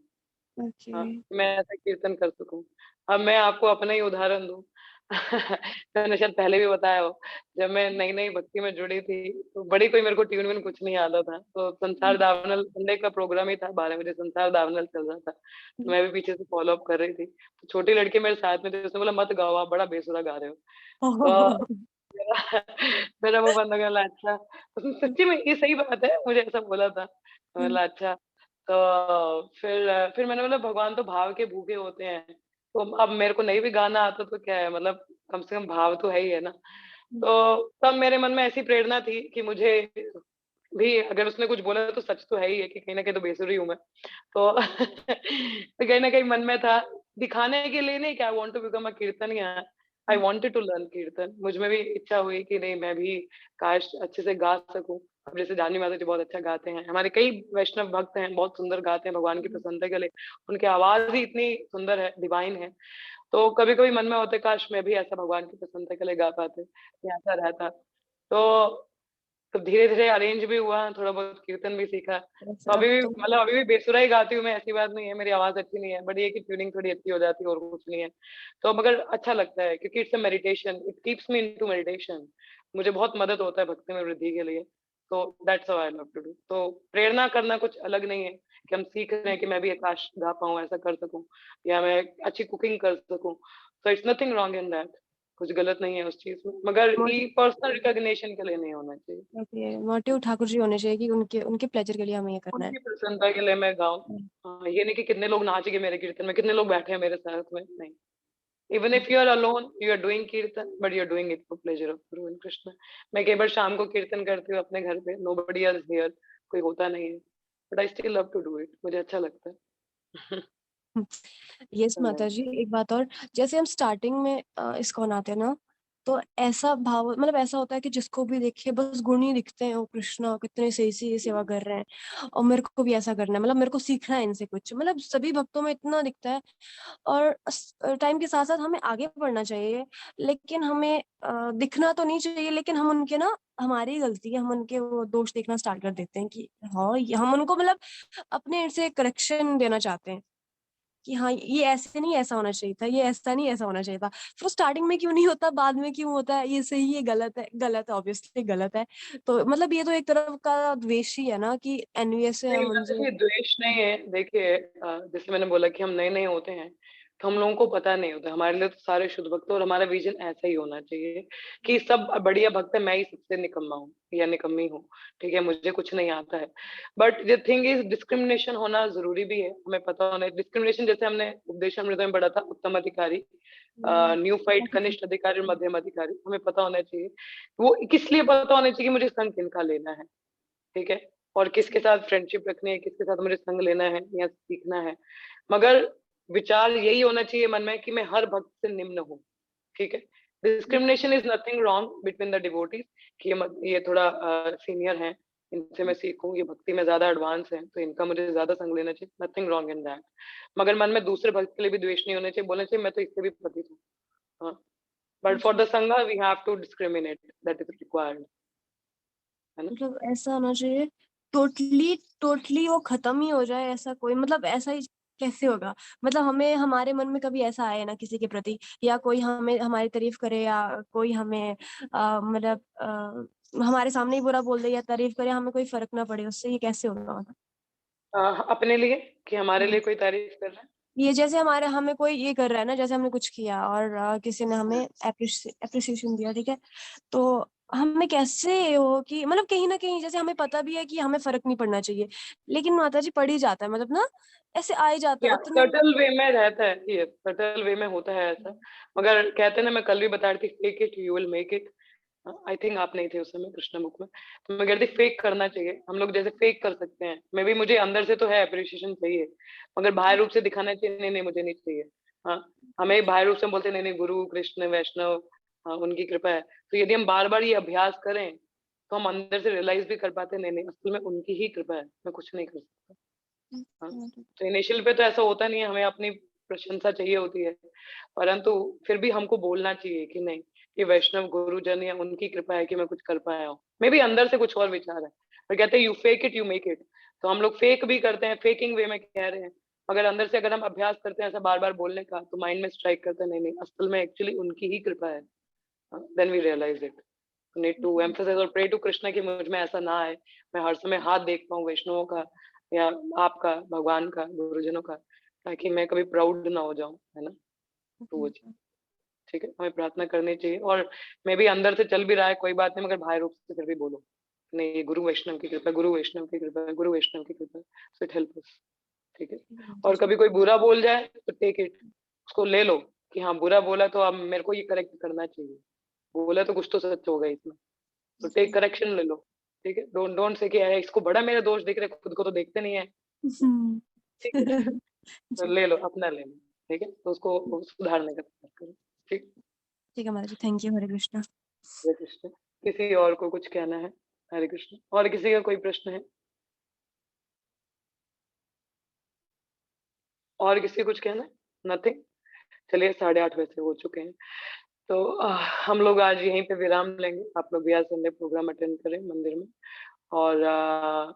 Okay. हाँ, मैं ऐसा कीर्तन कर सकूं। अब मैं आपको अपना ही उदाहरण दूं। मैंने शायद पहले भी बताया हो, जब मैं नई नई भक्ति में जुड़ी थी तो बड़ी कोई मेरे को ट्यून व्यून कुछ नहीं आता था, तो संसार दावनल संडे का प्रोग्राम ही था, 12 बजे संसार दावनल चल रहा था, तो मैं भी पीछे से फॉलो अप कर रही थी। तो छोटी लड़की मेरे साथ में थी, उसने बोला मत गाओ, आप बड़ा बेसुरा गा रहे हो। तो मेरा मेरा वो बंद हो गया, बोला अच्छा। उसने सच्ची में ये सही बात है, मुझे ऐसा बोला था। तो बोला अच्छा। तो फिर मैंने बोला भगवान तो भाव के भूखे होते हैं, तो अब मेरे को नहीं भी गाना आता तो क्या है, मतलब कम से कम भाव तो है ही है ना। तो तब मेरे मन में ऐसी प्रेरणा थी कि मुझे भी, अगर उसने कुछ बोला तो सच तो है ही है कि कहीं ना कहीं तो बेसुरी हूँ मैं। तो तो कहीं ना कहीं मन में था, दिखाने के लिए नहीं, क्या I want to become a kirtaniya, I wanted to learn kirtan. मुझ में भी इच्छा हुई कि नहीं, मैं भी काश अच्छे से गा सकूं। अब जैसे जानी माता जी बहुत अच्छा गाते हैं, हमारे कई वैष्णव भक्त हैं, बहुत सुंदर गाते हैं भगवान की प्रसन्नता के लिए, उनकी आवाज ही इतनी सुंदर है, डिवाइन है। तो कभी कभी मन में होते काश मैं भी ऐसा भगवान की प्रसन्नता के लिए गा पाते, या ऐसा रहता। तो धीरे धीरे अरेंज भी हुआ, थोड़ा बहुत कीर्तन भी सीखा। तो अब अभी भी, तो मतलब अभी भी बेसुरा ही गाती हूँ मैं, ऐसी बात नहीं है मेरी आवाज अच्छी नहीं है, बट ये कि ट्यूनिंग थोड़ी अच्छी हो जाती है और कुछ नहीं है। तो मगर अच्छा लगता है क्योंकि it's a meditation, it keeps me into meditation. मुझे बहुत मदद होता है भक्ति में वृद्धि के लिए। तो that's how I love to do. तो प्रेरणा करना कुछ अलग नहीं है कि हम सीख रहे हैं कि मैं भी आकाश गा पाऊँ, ऐसा कर सकूं, या मैं अच्छी कुकिंग कर सकूं। तो it's nothing wrong in that, कुछ गलत नहीं है उस चीज में, मगर ये पर्सनल रिकॉग्निशन के लिए नहीं होना चाहिए। मोटिव ठाकुर जी होने चाहिए कि उनके उनके प्लेजर के लिए हमें ये करना है। उनकी प्रसन्नता के लिए मैं गाऊं। हाँ, ये नहीं कि कितने लोग नाच गए मेरे कीर्तन में, कितने लोग बैठे हैं मेरे साथ में, नहीं। Even if you are alone, you are doing kirtan, but you are doing it for pleasure of guru and Krishna. मैं कई बार शाम को कीर्तन करती हूँ अपने घर पे, नोबडी इज हियर, कोई होता नहीं है, but I still love to do it, मुझे अच्छा लगता है। यस माता जी, एक बात और, जैसे हम स्टार्टिंग में इस्कॉन आते हैं ना, तो ऐसा भाव, मतलब ऐसा होता है कि जिसको भी देखे बस गुण ही दिखते हैं, ओ कृष्णा कितने सही से ये सेवा कर रहे हैं, और मेरे को भी ऐसा करना है, मतलब मेरे को सीखना है इनसे कुछ, मतलब सभी भक्तों में इतना दिखता है। और टाइम के साथ साथ हमें आगे बढ़ना चाहिए, लेकिन हमें दिखना तो नहीं चाहिए, लेकिन हम उनके ना, हमारी गलती है, हम उनके वो दोष देखना स्टार्ट कर देते हैं कि हाँ हम उनको मतलब अपने से करेक्शन देना चाहते हैं। कि हाँ ये ऐसे नहीं ऐसा होना चाहिए था, ये ऐसा नहीं ऐसा होना चाहिए था। फिर स्टार्टिंग में क्यों नहीं होता, बाद में क्यों होता है, ये सही है गलत है, गलत है ऑब्वियसली गलत है। तो मतलब ये तो एक तरफ का द्वेष ही है ना कि एनवीएस से नहीं, हम वैसे उनसे ये द्वेष नहीं है। देखिए जैसे मैंने बोला कि हम नए-नए होते हैं, तो हम लोगों को पता नहीं होता। हमारे लिए तो सारे शुद्ध भक्त हैं और हमारा विज़न ऐसा ही होना चाहिए कि सब बढ़िया भक्त है, मैं ही सबसे निकम्मा हूँ या निकम्मी हूँ, ठीक है? मुझे कुछ नहीं आता है। But the thing is discrimination होना ज़रूरी भी है, हमें पता होना है। डिस्क्रिमिनेशन जैसे हमने उपदेशामृत में पढ़ा था, उत्तम अधिकारी, न्यूफाइट, कनिष्ठ अधिकारी और मध्यम अधिकारी, हमें पता होना चाहिए। वो किस लिए पता होना चाहिए कि मुझे संग किनका लेना है, ठीक है? और किसके साथ फ्रेंडशिप रखनी है, किसके साथ मुझे संग लेना है या सीखना है। मगर विचार यही होना चाहिए मन में कि मैं हर भक्त से निम्न हूँ, ठीक है? Discrimination is nothing wrong between the devotees कि ये थोड़ा सीनियर हैं, इनसे मैं सीखूँ, ये भक्ति में ज़्यादा एडवांस हैं, तो इनका मुझे ज़्यादा संग लेना चाहिए, नथिंग रॉन्ग इन दैट। मगर मन में दूसरे भक्त के लिए भी द्वेष नहीं होना चाहिए, बोलना चाहिए मैं तो इससे भी पतित हूँ। हाँ, but for the sangha we have to discriminate, that is required, है ना? मतलब ऐसा होना चाहिए टोटली टोटली वो खत्म ही हो जाए, ऐसा कोई मतलब ऐसा ही कैसे होगा। मतलब हमें हमारे मन में कभी ऐसा आए ना किसी के प्रति, या कोई हमें हमारी तारीफ करे, या कोई हमें मतलब हमारे सामने ही बुरा बोल दे या तारीफ करे, हमें कोई फर्क ना पड़े उससे, ये कैसे होगा मतलब। अपने लिए कि हमारे हाँ। लिए कोई तारीफ कर रहा है। ये जैसे हमारे हमें कोई ये कर रहा है ना, जैसे हमने कुछ किया और किसी ने हमें एप्रिसिएशन दिया, ठीक है, तो हमें कैसे हो कि मतलब कहीं ना कहीं जैसे हमें पता भी है कि हमें फर्क नहीं पड़ना चाहिए, लेकिन माता जी पड़ ही जाता है, मतलब ना ऐसे आ ही जाता है या उतना। सटल वे में रहता है, ये सटल वे में होता है ऐसा। मगर कहते हैं ना, मैं कल भी बता रही थी, fake it you will make it. I think आप नहीं थे उस समय कृष्ण मुख में, तो मैं कह रही थी फेक करना चाहिए। हम लोग जैसे फेक कर सकते हैं, मे बी मुझे अंदर से तो है अप्रिशिएशन चाहिए, मगर बाहर रूप से दिखाना चाहिए नहीं नहीं मुझे नहीं चाहिए। हाँ, हमें बाहर रूप से हम बोलते हैं नहीं नहीं गुरु कृष्ण वैष्णव, हाँ उनकी कृपा है। तो यदि हम बार बार ये अभ्यास करें तो हम अंदर से रियलाइज भी कर पाते हैं नहीं नहीं असल में उनकी ही कृपा है, मैं कुछ नहीं कर सकता। हाँ, तो इनिशियल पे तो ऐसा होता नहीं है, हमें अपनी प्रशंसा चाहिए होती है, परंतु फिर भी हमको बोलना चाहिए कि नहीं, ये वैष्णव गुरुजन या उनकी कृपा है कि मैं कुछ कर पाया हूँ। मे बी अंदर से कुछ और विचार है, और कहते हैं you fake it you make it. तो हम लोग फेक भी करते हैं, फेकिंग वे में कह रहे हैं, मगर अंदर से अगर हम अभ्यास करते हैं ऐसा बार बार बोलने का, तो माइंड में स्ट्राइक करता है नहीं नहीं असल में एक्चुअली उनकी ही कृपा है। Then we realize it. Need to emphasize और प्रे टू कृष्णा कि मुझ में ऐसा ना आए, मैं हर समय हाथ देख पाऊँ वैष्णवों का या आपका, भगवान का, गुरुजनों का, ताकि मैं कभी प्राउड ना हो जाऊं, है ना? तो वो चीज, ठीक है, हमें प्रार्थना करनी चाहिए। और मैं भी अंदर से चल भी रहा है कोई बात नहीं, मगर बाहर रूप से फिर भी बोलो नहीं ये गुरु वैष्णव की कृपा, गुरु वैष्णव की कृपा, गुरु वैष्णव की कृपा, सो इट हेल्प अस, ठीक है। और कभी कोई बुरा बोल जाए तो टेक इट, उसको ले लो कि हाँ बुरा बोला तो अब मेरे को ये करेक्ट करना चाहिए, बोला तो कुछ तो सच होगा इसमें, तो टेक करेक्शन ले लो, ठीक है। डोंट डोंट से कि अरे इसको बड़ा मेरे दोष दिख रहे, खुद को तो देखते नहीं है, ठीक है। तो ले लो, अपना ले लो, ठीक है, तो उसको सुधारने का प्रयास करो, ठीक। ठीक है माता जी, थैंक यू, हरे कृष्णा। हरे कृष्ण। किसी और को कुछ कहना है? हरे कृष्ण। और किसी का कोई प्रश्न है? और किसी को कुछ कहना है? नथिंग। चलिए 8:30 वैसे हो चुके हैं, तो हम लोग आज यहीं पे विराम लेंगे। आप लोग भी आज संडे प्रोग्राम अटेंड करें मंदिर में, और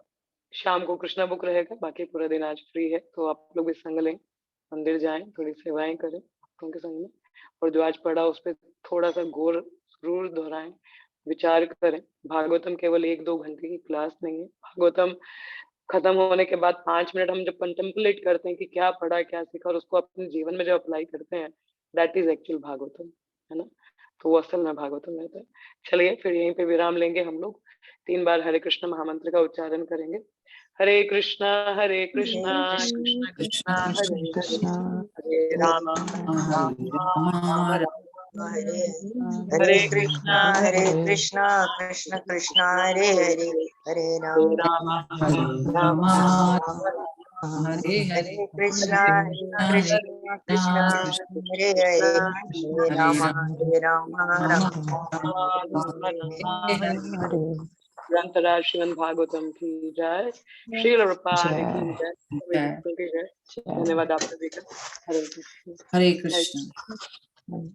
शाम को कृष्णा बुक रहेगा, बाकी पूरा दिन आज फ्री है, तो आप लोग भी संग लें, मंदिर जाएं, थोड़ी सेवाएं करें भक्तों के संग में, और जो आज पढ़ा उस पर थोड़ा सा गौर जरूर दोहराएं, विचार करें। भागवतम केवल 1-2 घंटे की क्लास नहीं है। भागवतम खत्म होने के बाद 5 मिनट हम जब कंटेम्पलेट करते हैं कि क्या पढ़ा क्या सीखा, और उसको अपने जीवन में जब अप्लाई करते हैं, दैट इज एक्चुअल भागवतम, है ना? तो वो असल में भागवतम रहता है। चलिए फिर यहीं पे विराम लेंगे हम लोग। 3 बार हरे कृष्ण महामंत्र का उच्चारण करेंगे। हरे कृष्णा कृष्ण कृष्ण हरे हरे, हरे राम राम हरे हरे हरे कृष्णा कृष्ण कृष्ण हरे हरे, हरे राम राम हरे हरे कृष्णा कृष्ण कृष्ण हरे हरे, हरे राम राम ग्रंथराज श्रीमद् भागवतम की जय, श्रील प्रभुपाद की जय, सभी भक्तों की जय। धन्यवाद आप सभी का। हरे कृष्ण। हरे कृष्ण।